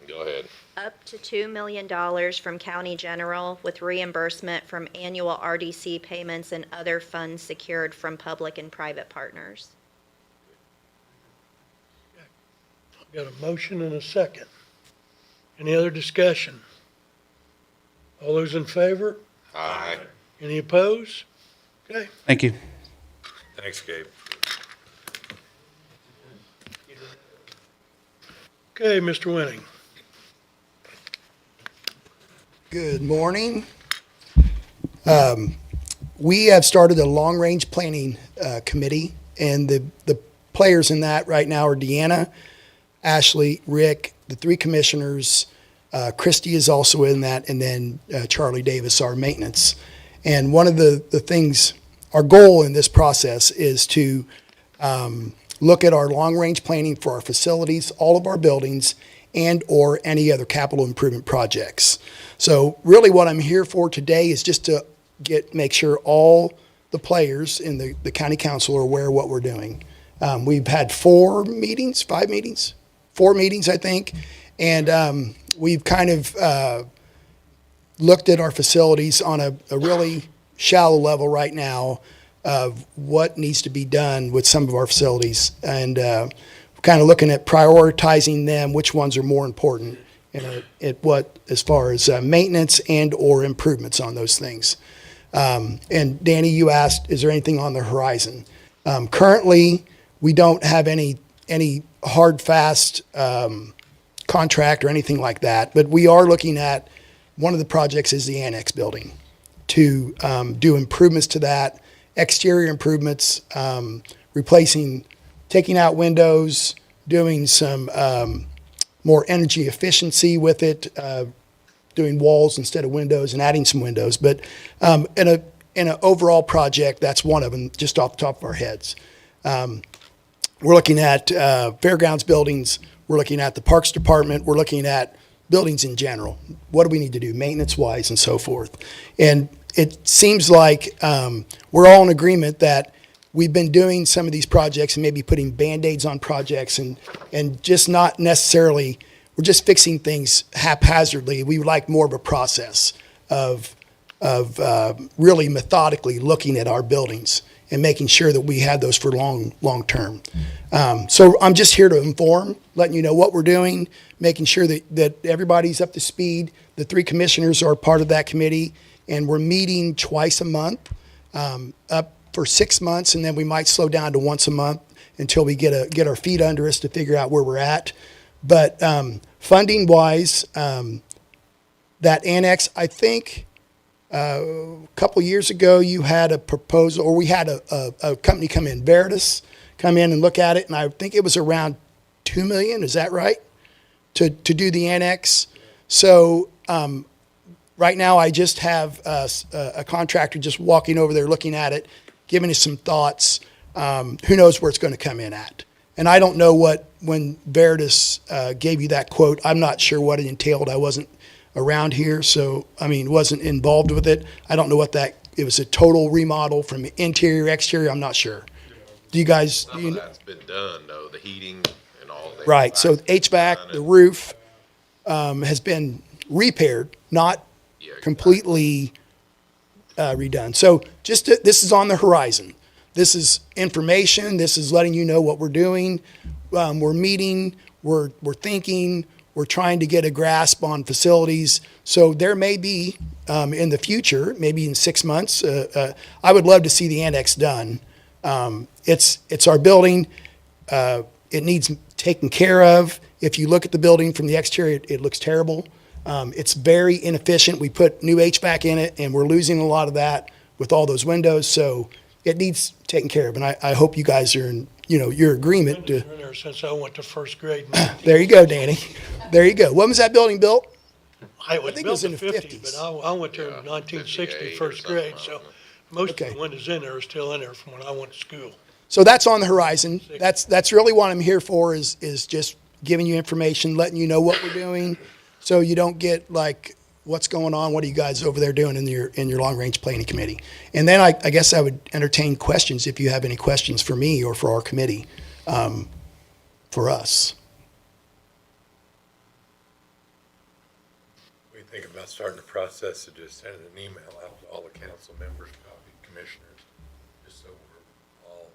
Go ahead. Up to $2 million from county general with reimbursement from annual RDC payments and other funds secured from public and private partners. Got a motion and a second. Any other discussion? All those in favor? Aye. Any opposed? Okay. Thank you. Thanks, Gabe. Okay, Mr. Winning. Good morning. We have started a long-range planning committee, and the players in that right now are Deanna, Ashley, Rick, the three commissioners. Christy is also in that, and then Charlie Davis, our maintenance. And one of the things, our goal in this process is to look at our long-range planning for our facilities, all of our buildings, and or any other capital improvement projects. So really what I'm here for today is just to make sure all the players in the county council are aware of what we're doing. We've had 4 meetings, I think, and we've kind of looked at our facilities on a really shallow level right now of what needs to be done with some of our facilities, and kind of looking at prioritizing them, which ones are more important, at what as far as maintenance and or improvements on those things. And Danny, you asked, is there anything on the horizon? Currently, we don't have any hard, fast contract or anything like that, but we are looking at, one of the projects is the annex building, to do improvements to that, exterior improvements, taking out windows, doing some more energy efficiency with it, doing walls instead of windows and adding some windows. But in an overall project, that's one of them, just off the top of our heads. We're looking at fairgrounds buildings. We're looking at the Parks Department. We're looking at buildings in general. What do we need to do maintenance-wise and so forth? And it seems like we're all in agreement that we've been doing some of these projects and maybe putting Band-Aids on projects and just not necessarily, we're just fixing things haphazardly. We would like more of a process of really methodically looking at our buildings and making sure that we have those for long term. So I'm just here to inform, letting you know what we're doing, making sure that everybody's up to speed. The 3 commissioners are part of that committee, and we're meeting twice a month, up for 6 months, and then we might slow down to once a month until we get our feet under us to figure out where we're at. But funding wise, that annex, I think a couple years ago you had a proposal, or we had a company come in, Veritas, come in and look at it, and I think it was around $2 million. Is that right? To do the annex. So right now I just have a contractor just walking over there looking at it, giving us some thoughts. Who knows where it's going to come in at? And I don't know when Veritas gave you that quote, I'm not sure what it entailed. I wasn't around here, so, wasn't involved with it. I don't know it was a total remodel from interior, exterior, I'm not sure. Do you guys? Some of that's been done, though, the heating and all that. Right, so HVAC, the roof has been repaired, not completely redone. So this is on the horizon. This is information. This is letting you know what we're doing. We're meeting. We're thinking. We're trying to get a grasp on facilities. So there may be in the future, maybe in 6 months. I would love to see the annex done. It's our building. It needs taken care of. If you look at the building from the exterior, it looks terrible. It's very inefficient. We put new HVAC in it, and we're losing a lot of that with all those windows, so it needs taken care of. And I hope you guys are in, your agreement to, Been in there since I went to first grade. there you go, Danny. There you go. When was that building built? I was think it was built in in the '50, 50s. but I went there in 1960, first grade, so most of Okay. the windows in there are still in there from when I went to school. So that's on the horizon. That's really what I'm here for is just giving you information, letting you know what we're doing, so you don't get like, what's going on? What are you guys over there doing in your long range planning committee? And then I guess I would entertain questions if you have any questions for me or for our committee, for us. We think about starting the process of just sending an email out to all the council members, copy commissioners, just so we're all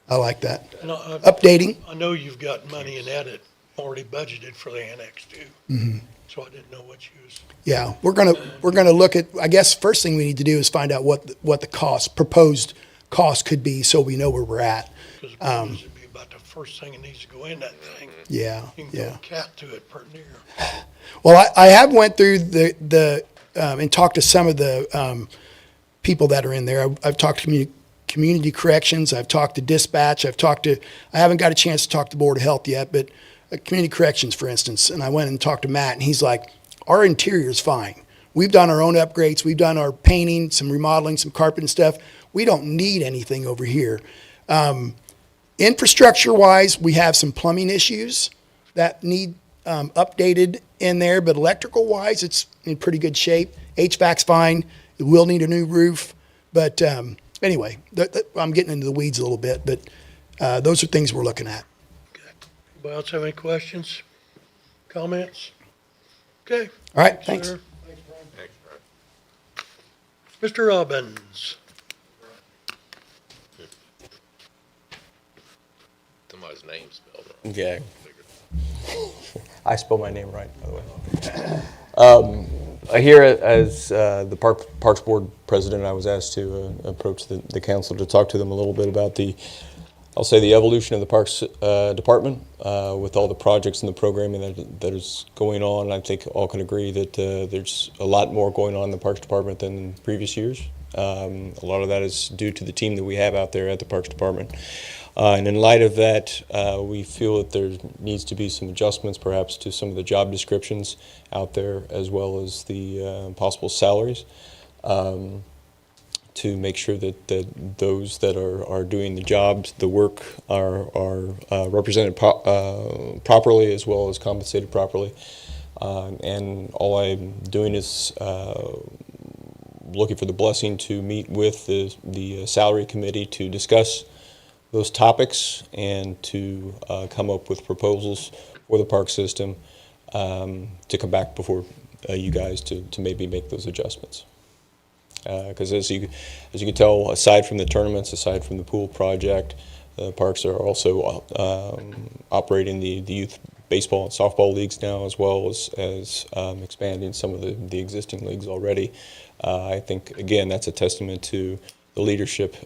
I like that. And Updating. I know you've got money in edit already budgeted for the annex too. Mm-hmm. So I didn't know what you was, Yeah, we're gonna look at. I guess first thing we need to do is find out what the proposed cost could be, so we know where we're at. because budgets would be about the first thing that needs to go in that thing. Yeah, You can yeah. go cat to it pretty near. Well, I have went through the and talked to some of the people that are in there. I've talked to community corrections. I've talked to dispatch. I haven't got a chance to talk to Board of Health yet, but community corrections, for instance. And I went and talked to Matt, and he's like, our interior's fine. We've done our own upgrades. We've done our painting, some remodeling, some carpet and stuff. We don't need anything over here. Infrastructure-wise, we have some plumbing issues that need updated in there, but electrical-wise, it's in pretty good shape. HVAC's fine. It will need a new roof. But anyway, I'm getting into the weeds a little bit, but those are things we're looking at. Anybody else have any questions, comments? Okay. All right, thanks. sir. Thanks, Brad. Mr. Robbins. Somebody's name spelled wrong. Yeah. I spelled my name right, by the way. Here, as the Parks Board President, I was asked to approach the council to talk to them a little bit about the evolution of the Parks Department with all the projects and the programming that is going on. I think all can agree that there's a lot more going on in the Parks Department than in previous years. A lot of that is due to the team that we have out there at the Parks Department. And in light of that, we feel that there needs to be some adjustments perhaps to some of the job descriptions out there, as well as the possible salaries, to make sure that those that are doing the jobs, the work, are represented properly, as well as compensated properly. And all I'm doing is looking for the blessing to meet with the salary committee to discuss those topics and to come up with proposals for the park system to come back before you guys to maybe make those adjustments. Because as you can tell, aside from the tournaments, aside from the pool project, parks are also operating the youth baseball and softball leagues now, as well as expanding some of the existing leagues already. I think, again, that's a testament to the leadership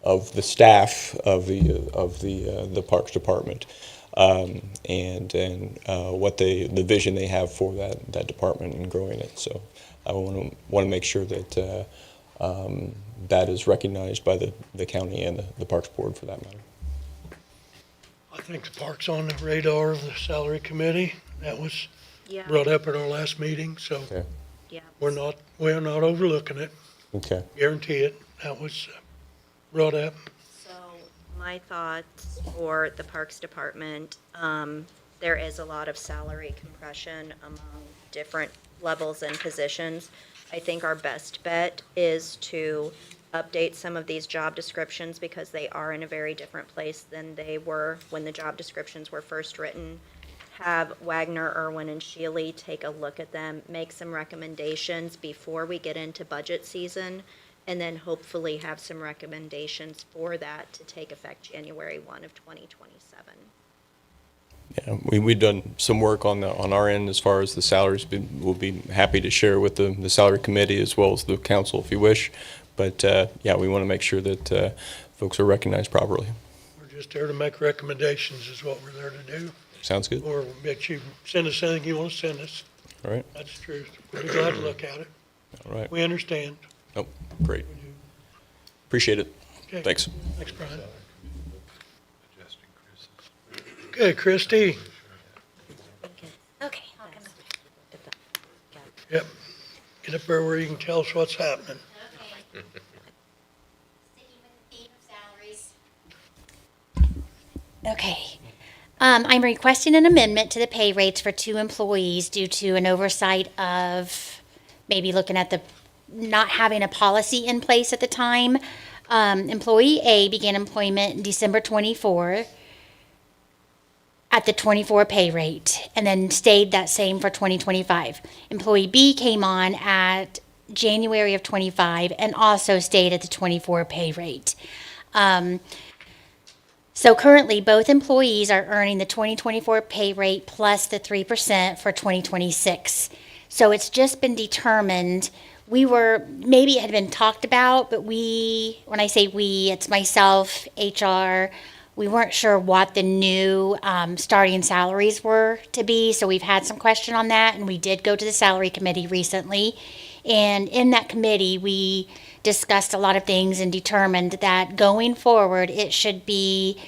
of the staff of the Parks Department, and what the vision they have for that department and growing it. So I want to make sure that that is recognized by the county and the Parks Board, for that matter. I think the park's on the radar of the salary committee. That was Yeah, brought up at our last meeting, so Okay. yeah. we're not overlooking it. Okay. Guarantee it. That was brought up. So my thoughts for the Parks Department, there is a lot of salary compression among different levels and positions. I think our best bet is to update some of these job descriptions because they are in a very different place than they were when the job descriptions were first written. Have Wagner, Irwin, and Shealy take a look at them, make some recommendations before we get into budget season, and then hopefully have some recommendations for that to take effect January 1 of 2027. Yeah, we've done some work on our end as far as the salaries. We'll be happy to share with the salary committee as well as the council if you wish. But yeah, we want to make sure that folks are recognized properly. We're just there to make recommendations is what we're there to do. Sounds good. Or make you send us anything you want to send us. All right. That's the truth. We'd be glad to look at it. All right. We understand. Oh, great. Appreciate it. Okay. Thanks. Thanks, Brian. Adjusting Chris's. Okay, Christie. Okay, I'll come up. Yep. Get up there where you can tell us what's happening. Okay. Sticking with the theme of salaries. Okay. I'm requesting an amendment to the pay rates for 2 employees due to an oversight of maybe looking at the, not having a policy in place at the time. Employee A began employment in December 24 at the 24 pay rate and then stayed that same for 2025. Employee B came on at January of 25 and also stayed at the 24 pay rate. So currently, both employees are earning the 2024 pay rate plus the 3% for 2026. So it's just been determined, maybe it had been talked about, but when I say we, it's myself, HR, we weren't sure what the new starting salaries were to be, so we've had some question on that, and we did go to the salary committee recently. And in that committee, we discussed a lot of things and determined that going forward, it should be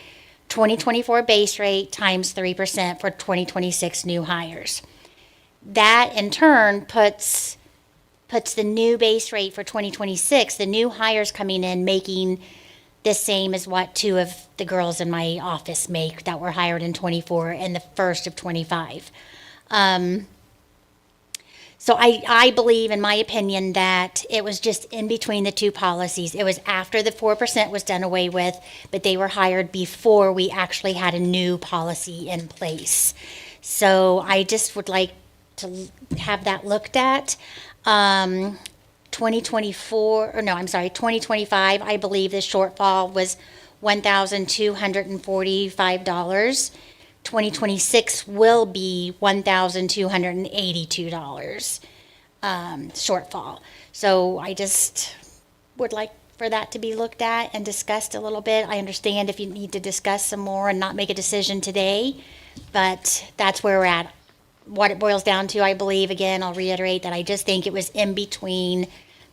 2024 base rate times 3% for 2026 new hires. That in turn puts the new base rate for 2026, the new hires coming in making the same as what 2 of the girls in my office make that were hired in 24 and the first of 25. So I believe, in my opinion, that it was just in between the 2 policies. It was after the 4% was done away with, but they were hired before we actually had a new policy in place. So I just would like to have that looked at. 2025, I believe the shortfall was $1,245. 2026 will be $1,282 shortfall. So I just would like for that to be looked at and discussed a little bit. I understand if you need to discuss some more and not make a decision today, but that's where we're at. What it boils down to, I believe, again, I'll reiterate that I just think it was in between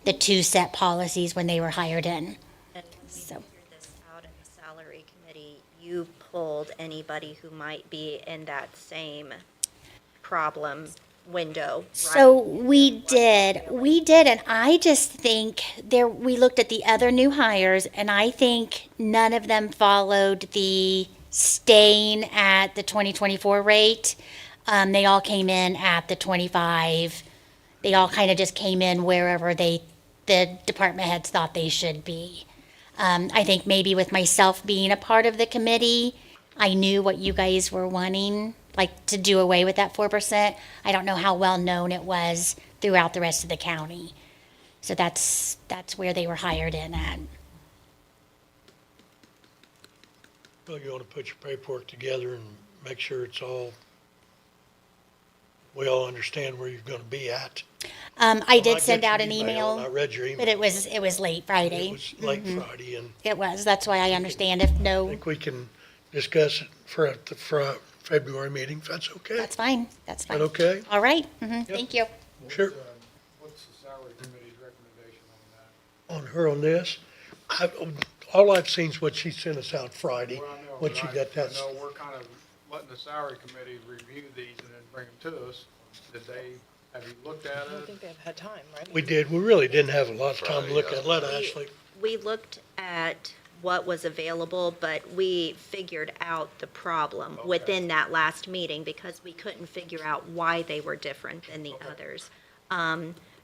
the 2 set policies when they were hired in. And when we figured this out in the salary committee, you pulled anybody who might be in that same problem window. So we did, and I just think we looked at the other new hires, and I think none of them followed the staying at the 2024 rate. They all came in at the 25. They all kind of just came in wherever the department heads thought they should be. I think maybe with myself being a part of the committee, I knew what you guys were wanting, like to do away with that 4%. I don't know how well known it was throughout the rest of the county. So that's where they were hired in at. Well, you want to put your paperwork together and make sure we all understand where you're going to be at. I did I send get out your an email, email, I read your email. but it was late Friday. It was late Friday, and It was, that's why I understand if I no, think we can discuss it for the February meeting, if that's okay. that's fine, that's Is that fine. okay? All right, thank you. Sure. What's the salary committee's recommendation on that? On her on this, all I've seen is what she sent us out Friday, Well, I know, when but she I got that. know we're kind of letting the salary committee review these and then bring them to us. Have you looked at I don't it? think they've had time, right? We did, we really didn't have a lot of time to look at, let We- Ashley. We looked at what was available, but we figured out the problem within that last meeting because we couldn't figure out why they were different than the others.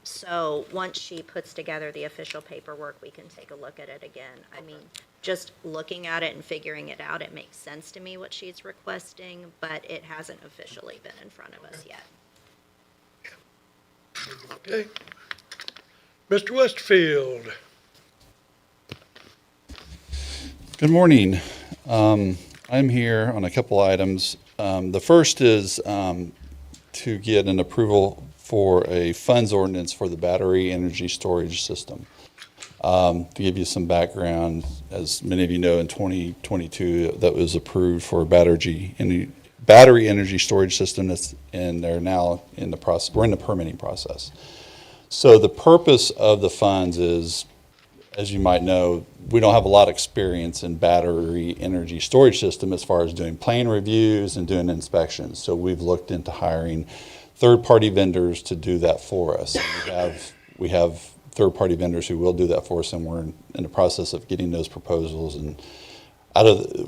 So once she puts together the official paperwork, we can take a look at it again. I mean, just looking at it and figuring it out, it makes sense to me what she's requesting, but it hasn't officially been in front of us yet. Okay. Mr. Westfield, Good morning. I'm here on a couple items. The first is to get an approval for a funds ordinance for the battery energy storage system. To give you some background, as many of you know, in 2022, that was approved for a battery energy storage system, and they're now in the process. We're in the permitting process. So the purpose of the funds is, as you might know, we don't have a lot of experience in battery energy storage system as far as doing plan reviews and doing inspections. So we've looked into hiring third-party vendors to do that for us. We have third-party vendors who will do that for us, and we're in the process of getting those proposals. And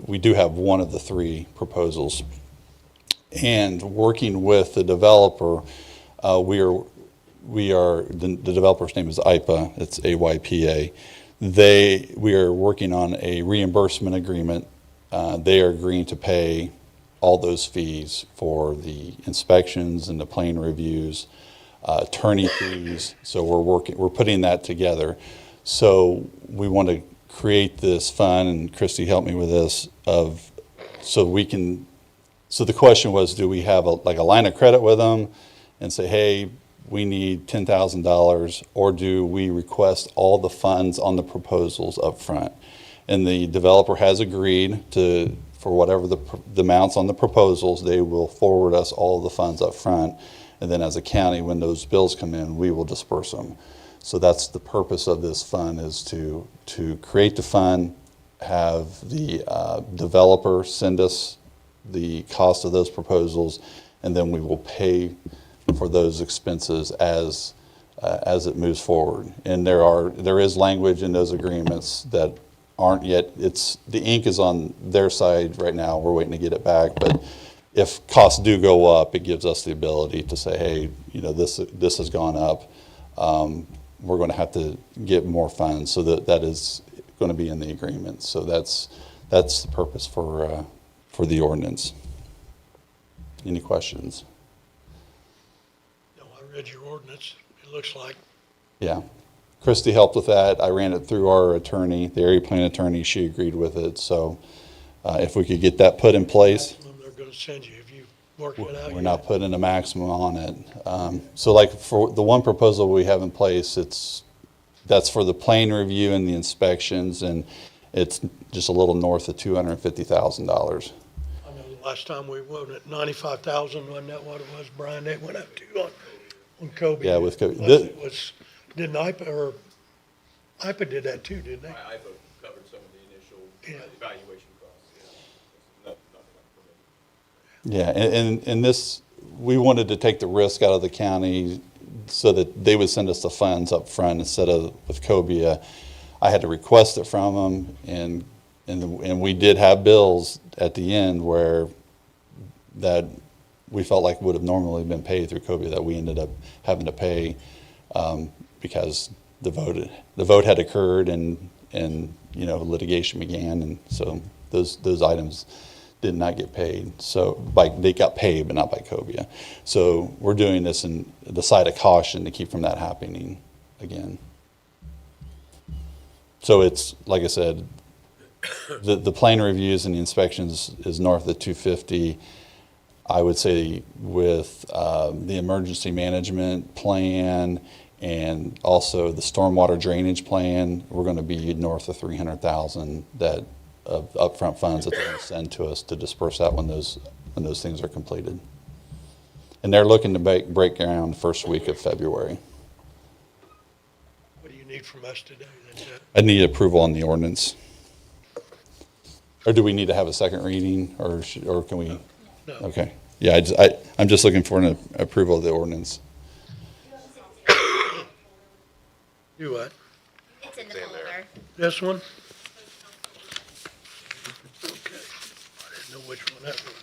we do have one of the 3 proposals. And working with the developer, the developer's name is IPA. It's AYPA. We are working on a reimbursement agreement. They are agreeing to pay all those fees for the inspections and the plan reviews, attorney fees. So we're putting that together. So we want to create this fund, and Christy helped me with this, so the question was, do we have a line of credit with them and say, hey, we need $10,000, or do we request all the funds on the proposals up front? And the developer has agreed for whatever the amounts on the proposals, they will forward us all the funds up front. And then as a county, when those bills come in, we will disperse them. So that's the purpose of this fund, is to create the fund, have the developer send us the cost of those proposals, and then we will pay for those expenses as it moves forward. And there is language in those agreements that aren't yet, the ink is on their side right now. We're waiting to get it back. But if costs do go up, it gives us the ability to say, hey, this has gone up. We're going to have to get more funds. So that is going to be in the agreement. So that's the purpose for the ordinance. Any questions? No, I read your ordinance. It looks like. Yeah. Christy helped with that. I ran it through our attorney, the area plan attorney. She agreed with it. So if we could get that put in place. They're going to send you. Have you worked it out yet? We're not putting a maximum on it. So like for the one proposal we have in place, that's for the plan review and the inspections, and it's just a little north of $250,000. I know the last time we went at 95,000, wasn't that what it was, Brian? They went up to on Kobe. Yeah, with Kobe. Didn't IPA did that too, didn't they? IPA covered some of the initial evaluation costs. Yeah, and this, we wanted to take the risk out of the county so that they would send us the funds up front instead of with Cobia. I had to request it from them, and we did have bills at the end where that we felt like would have normally been paid through Cobia that we ended up having to pay because the vote had occurred and litigation began, and so those items did not get paid. So they got paid, but not by Cobia. So we're doing this in the side of caution to keep from that happening again. So it's, like I said, the plan reviews and the inspections is north of 250. I would say with the emergency management plan and also the stormwater drainage plan, we're going to be north of 300,000 of upfront funds that they're going to send to us to disperse out when those things are completed. And they're looking to break ground the first week of February. What do you need from us today then, Jeff? I need approval on the ordinance. Or do we need to have a second reading, or can we? No. Okay. Yeah, I'm just looking for an approval of the ordinance. Do what? It's in the folder. This one? Okay. I didn't know which one that was.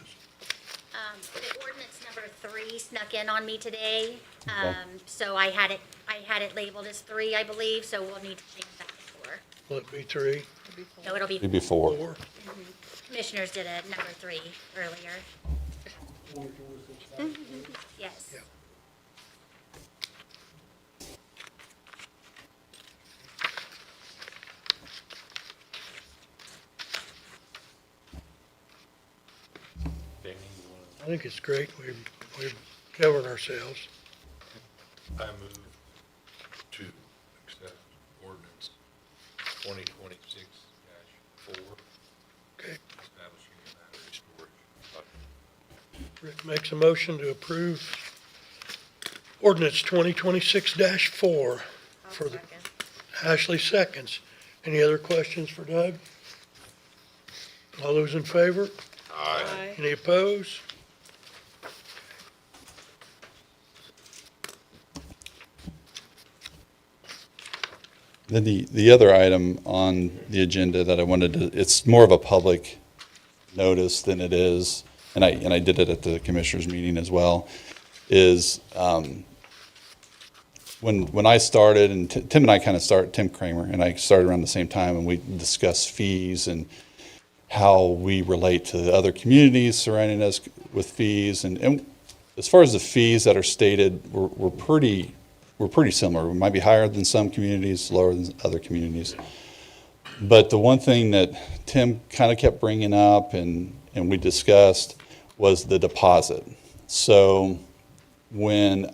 The ordinance number 3 snuck in on me today. Okay. So I had it labeled as 3, I believe, so we'll need to change that to 4. Will it be 3? No, it'll be Maybe 4. 4? Commissioners did a number 3 earlier. Yes. Yeah. I think it's great. We've covered ourselves. I move to accept ordinance 2026-4, Okay. establishing a battery storage. Rick makes a motion to approve ordinance 2026-4 for the, Ashley seconds. Any other questions for Doug? All those in favor? Aye. Any opposed? Then the other item on the agenda that I wanted to, it's more of a public notice than it is, and I did it at the commissioners meeting as well, is when I started, and Tim and I kind of started, Tim Kramer and I started around the same time, and we discussed fees and how we relate to the other communities surrounding us with fees. And as far as the fees that are stated, we're pretty similar. We might be higher than some communities, lower than other communities. But the one thing that Tim kind of kept bringing up and we discussed was the deposit. So when,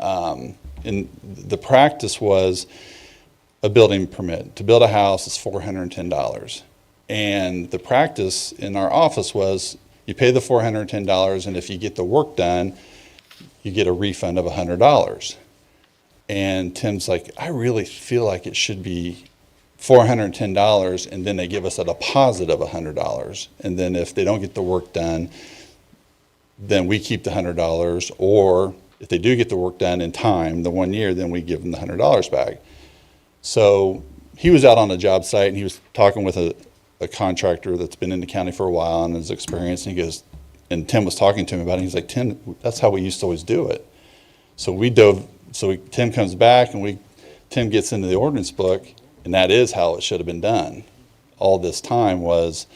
in the practice was a building permit. To build a house is $410. And the practice in our office was you pay the $410, and if you get the work done, you get a refund of $100. And Tim's like, I really feel like it should be $410, and then they give us a deposit of $100. And then if they don't get the work done, then we keep the $100, or if they do get the work done in time, the 1 year, then we give them the $100 back. So he was out on a job site, and he was talking with a contractor that's been in the county for a while and is experienced, and he goes, and Tim was talking to him about it, and he's like, Tim, that's how we used to always do it. So Tim comes back, and Tim gets into the ordinance book, and that is how it should have been done. All this time was,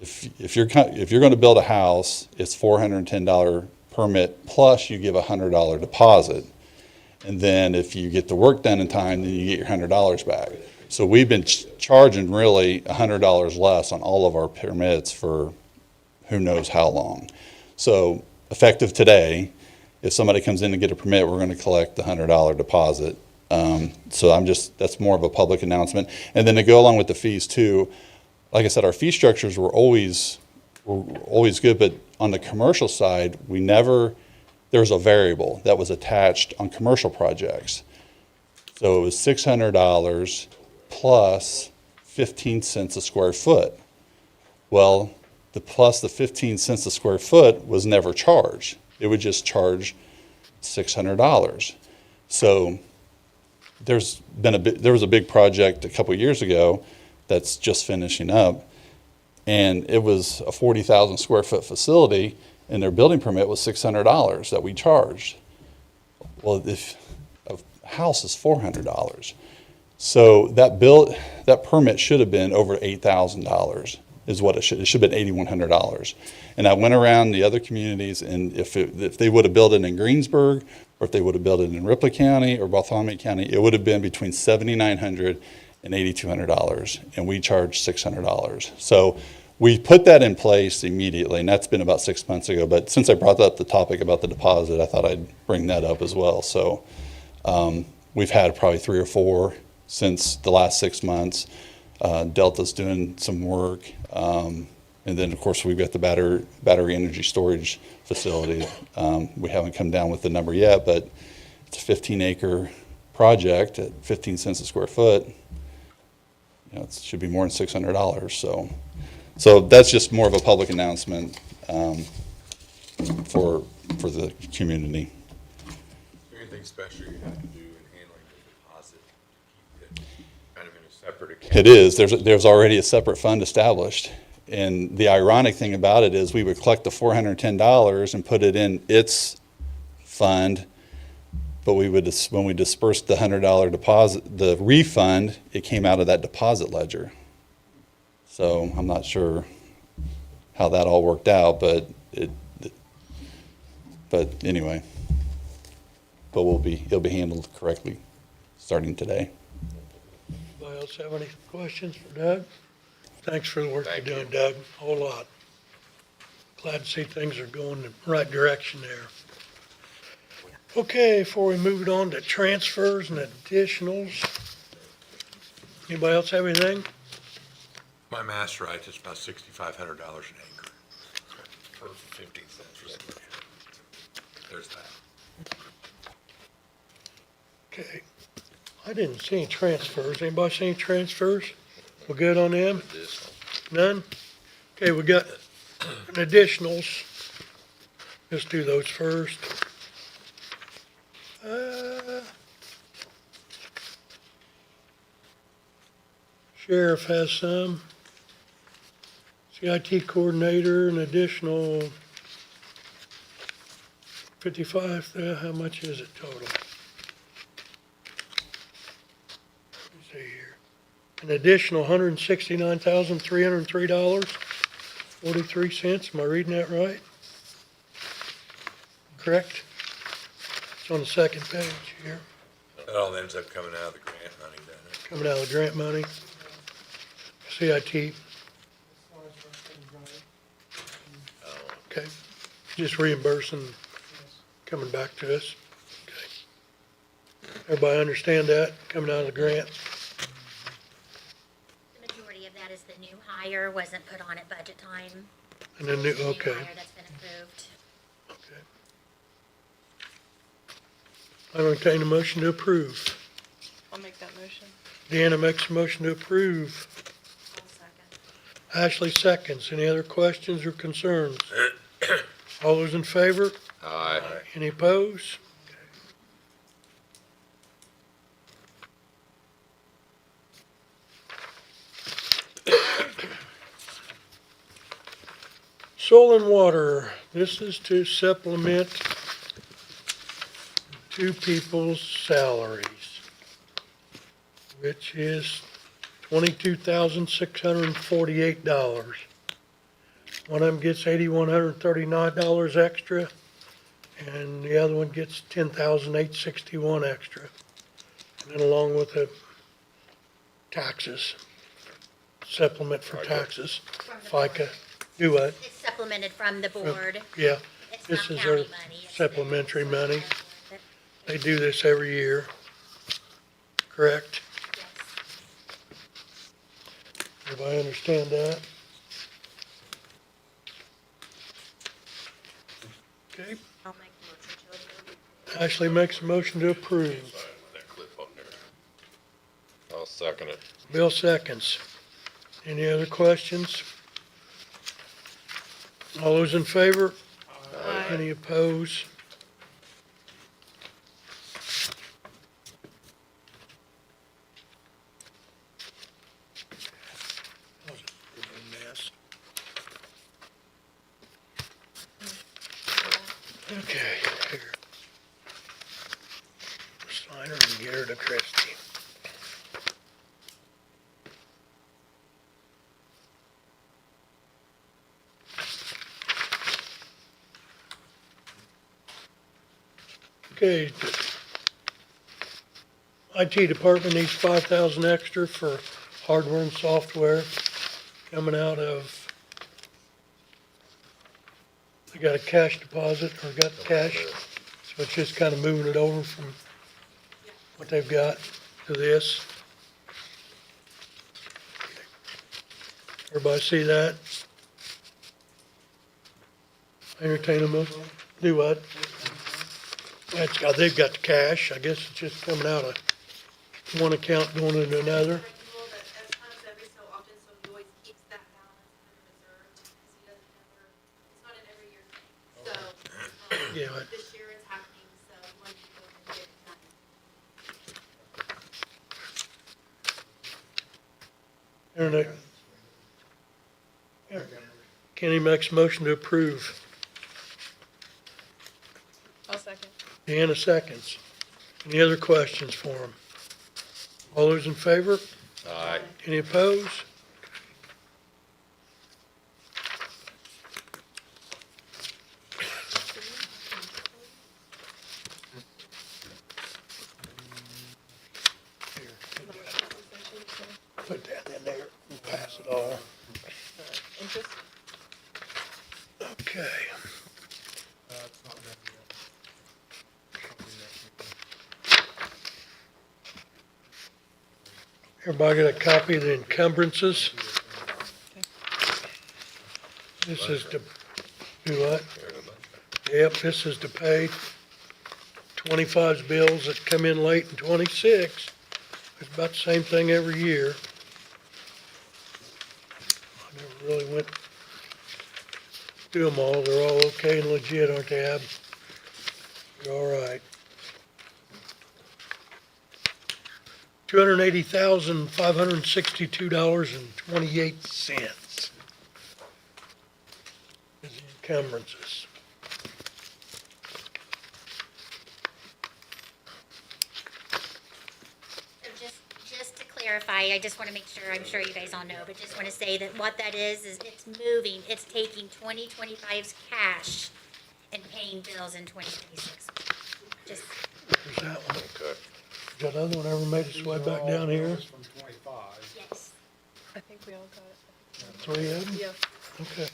if you're going to build a house, it's $410 permit plus you give a $100 deposit, and then if you get the work done in time, then you get your $100 back. So we've been charging really $100 less on all of our permits for who knows how long. So effective today, if somebody comes in to get a permit, we're going to collect the $100 deposit. So that's more of a public announcement. And then to go along with the fees too, like I said, our fee structures were always good, but on the commercial side, there was a variable that was attached on commercial projects. So it was $600 plus 15 cents a square foot. Well, plus the 15 cents a square foot was never charged. It would just charge $600. So there was a big project a couple years ago that's just finishing up, and it was a 40,000 square foot facility, and their building permit was $600 that we charged. Well, if a house is $400, so that permit should have been over $8,000 is what it should have been $8,100. And I went around the other communities, and if they would have built it in Greensburg, or if they would have built it in Ripley County or Bartholomew County, it would have been between $7,900 and $8,200, and we charged $600. So we put that in place immediately, and that's been about 6 months ago. But since I brought up the topic about the deposit, I thought I'd bring that up as well. So we've had probably 3 or 4 since the last 6 months. Delta's doing some work. And then, of course, we've got the battery energy storage facility. We haven't come down with the number yet, but it's a 15-acre project at 15 cents a square foot. You know, it should be more than $600. So that's just more of a public announcement for the community. Is there anything special you have to do in handling the deposit to keep it kind of in a separate account? It is. There's already a separate fund established. And the ironic thing about it is we would collect the $410 and put it in its fund, but when we dispersed the $100 deposit, the refund, it came out of that deposit ledger. So I'm not sure how that all worked out, but anyway. But it'll be handled correctly starting today. Anybody else have any questions for Doug? Thanks for the work you're doing, Doug, a whole lot. Glad to see things are going in the right direction there. Okay, before we move it on to transfers and additionals, Anybody else have anything? My math's right, it's about $6,500 an acre for 15 cents or something. There's that. Okay. I didn't see any transfers. Anybody see any transfers? We're good on them? None? Okay, we got an additionals. Let's do those first. Sheriff has some. CIT coordinator, an additional 55, how much is it total? Let me see here. An additional $169,303.43. Am I reading that right? Correct? It's on the second page here, That all ends up coming out of the grant money, doesn't it? coming out of the grant money. CIT. Okay, just reimbursing, coming back to us. Okay. Everybody understand that, coming out of the grant? The majority of that is the new hire, wasn't put on at budget time. And then new, It's the new okay, hire that's been approved. okay. I entertain a motion to approve. I'll make that motion. Deanna makes a motion to approve. I'll second. Ashley seconds. Any other questions or concerns? All those in favor? Aye. Any opposed? Soil and water, this is to supplement two people's salaries, which is $22,648. One of them gets $8,139 extra, and the other one gets $10,861 extra. And then along with the taxes, supplement for taxes, FICA, do what? It's supplemented from the board. Yeah, It's this not is our county money. It's supplementary money. Yes. They do this every year, correct? Everybody understand that? Okay, I'll make the motion to approve. Ashley makes a motion to approve. That clip on there. I'll second it. Bill seconds. Any other questions? All those in favor? Any opposed? That was a mess. Okay, here. Sign her and get her to Christie. Okay. IT department needs 5,000 extra for hardware and software coming out of, they got a cash deposit or got cash. So it's just kind of moving it over from what they've got to this. Everybody see that? Entertain a motion. Do what? That's got, they've got the cash. I guess it's just coming out of one account going into another. Well, that as comes every so often, so he always keeps that balance kind of reserved, because he doesn't ever, it's not an every year thing. So, Yeah, this year it's happening, so he wanted to go and get it done. Kenny makes a motion to approve. I'll second. Deanna seconds. Any other questions for him? All those in favor? Aye. Any opposed? Here, put that in there and pass it all. Interest? Okay. Everybody got a copy of the encumbrances? This is to, do what? Yep, this is to pay 25's bills that come in late in 26. It's about the same thing every year. I never really went through them all. They're all okay and legit, aren't they, Ab? You're all right. $280,562.28 is the encumbrances. So just to clarify, I just want to make sure, I'm sure you guys all know, but just want to say that what that is it's moving, it's taking 2025's cash and paying bills in 2026. Just, There's that one. Okay. Has that other one ever made its way back down here? Those from 25. yes. I think we all got it. 3 of them? Yeah. Okay.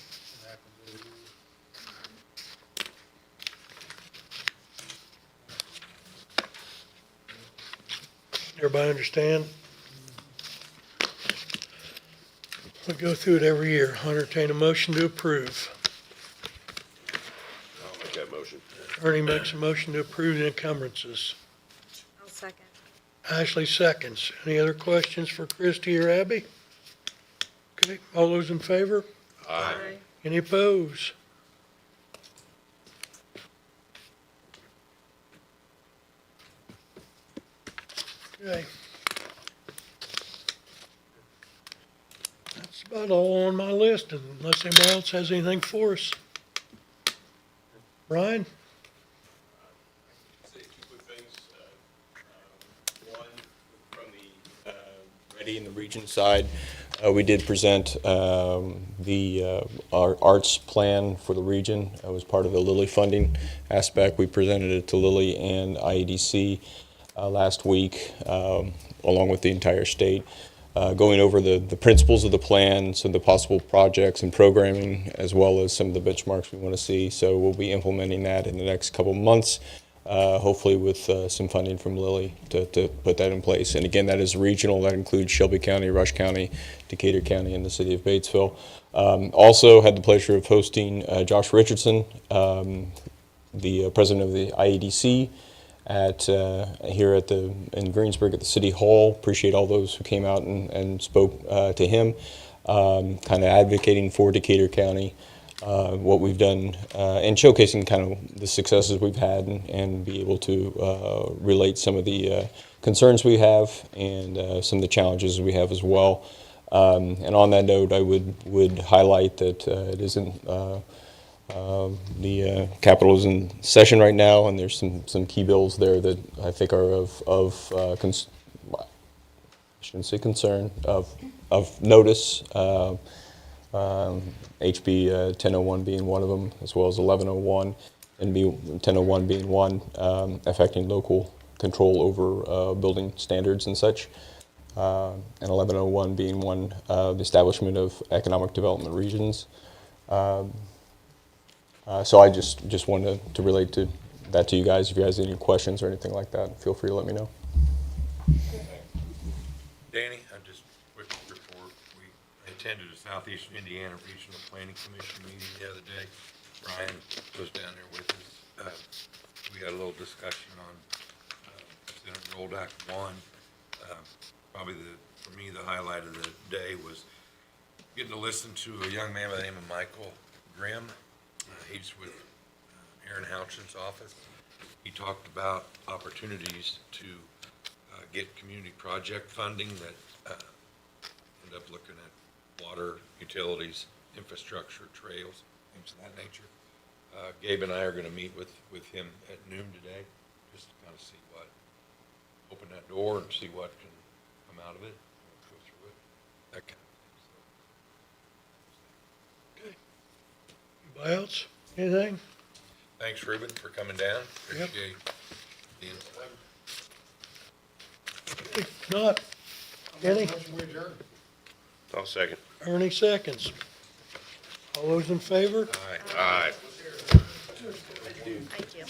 Everybody understand? We go through it every year. Entertain a motion to approve. I'll make that motion. Ernie makes a motion to approve the encumbrances. I'll second. Ashley seconds. Any other questions for Christie or Abby? Okay, all those in favor? Aye. Any opposed? Okay. That's about all on my list, unless anybody else has anything for us. Brian? Say two quick things. One, from the Ready in the Region side, we did present our arts plan for the region. It was part of the Lilly funding aspect. We presented it to Lilly and IEDC last week, along with the entire state, going over the principles of the plan, some of the possible projects and programming, as well as some of the benchmarks we want to see. So we'll be implementing that in the next couple of months, hopefully with some funding from Lilly to put that in place. And again, that is regional. That includes Shelby County, Rush County, Decatur County, and the city of Batesville. Also had the pleasure of hosting Josh Richardson, the president of the IEDC, here in Greensburg at the City Hall. Appreciate all those who came out and spoke to him, kind of advocating for Decatur County, what we've done, and showcasing kind of the successes we've had and be able to relate some of the concerns we have and some of the challenges we have as well. And on that note, I would highlight that it isn't the Capitol is in session right now, and there's some key bills there that I think are I shouldn't say concern, of notice. HB 1001 being one of them, as well as 1101, and 1001 being one, affecting local control over building standards and such. And 1101 being one, the establishment of economic development regions. So I just wanted to relate that to you guys. If you guys have any questions or anything like that, feel free to let me know. Danny, I just quick report. We attended a Southeastern Indiana Regional Planning Commission meeting the other day. Brian was down there with us. We had a little discussion on Senate Rolled Act 1. Probably for me, the highlight of the day was getting to listen to a young man by the name of Michael Grimm. He's with Aaron Houchin's office. He talked about opportunities to get community project funding that end up looking at water, utilities, infrastructure, trails, things of that nature. Gabe and I are going to meet with him at noon today, just to kind of see open that door and see what can come out of it, go through it, that kind of thing. So, Okay. Anybody else? Anything? thanks, Ruben, for coming down. Yep. Appreciate the input. If not, Kenny? Motion we adjourn. I'll second. Ernie seconds. All those in favor? Aye. Aye. Thank you.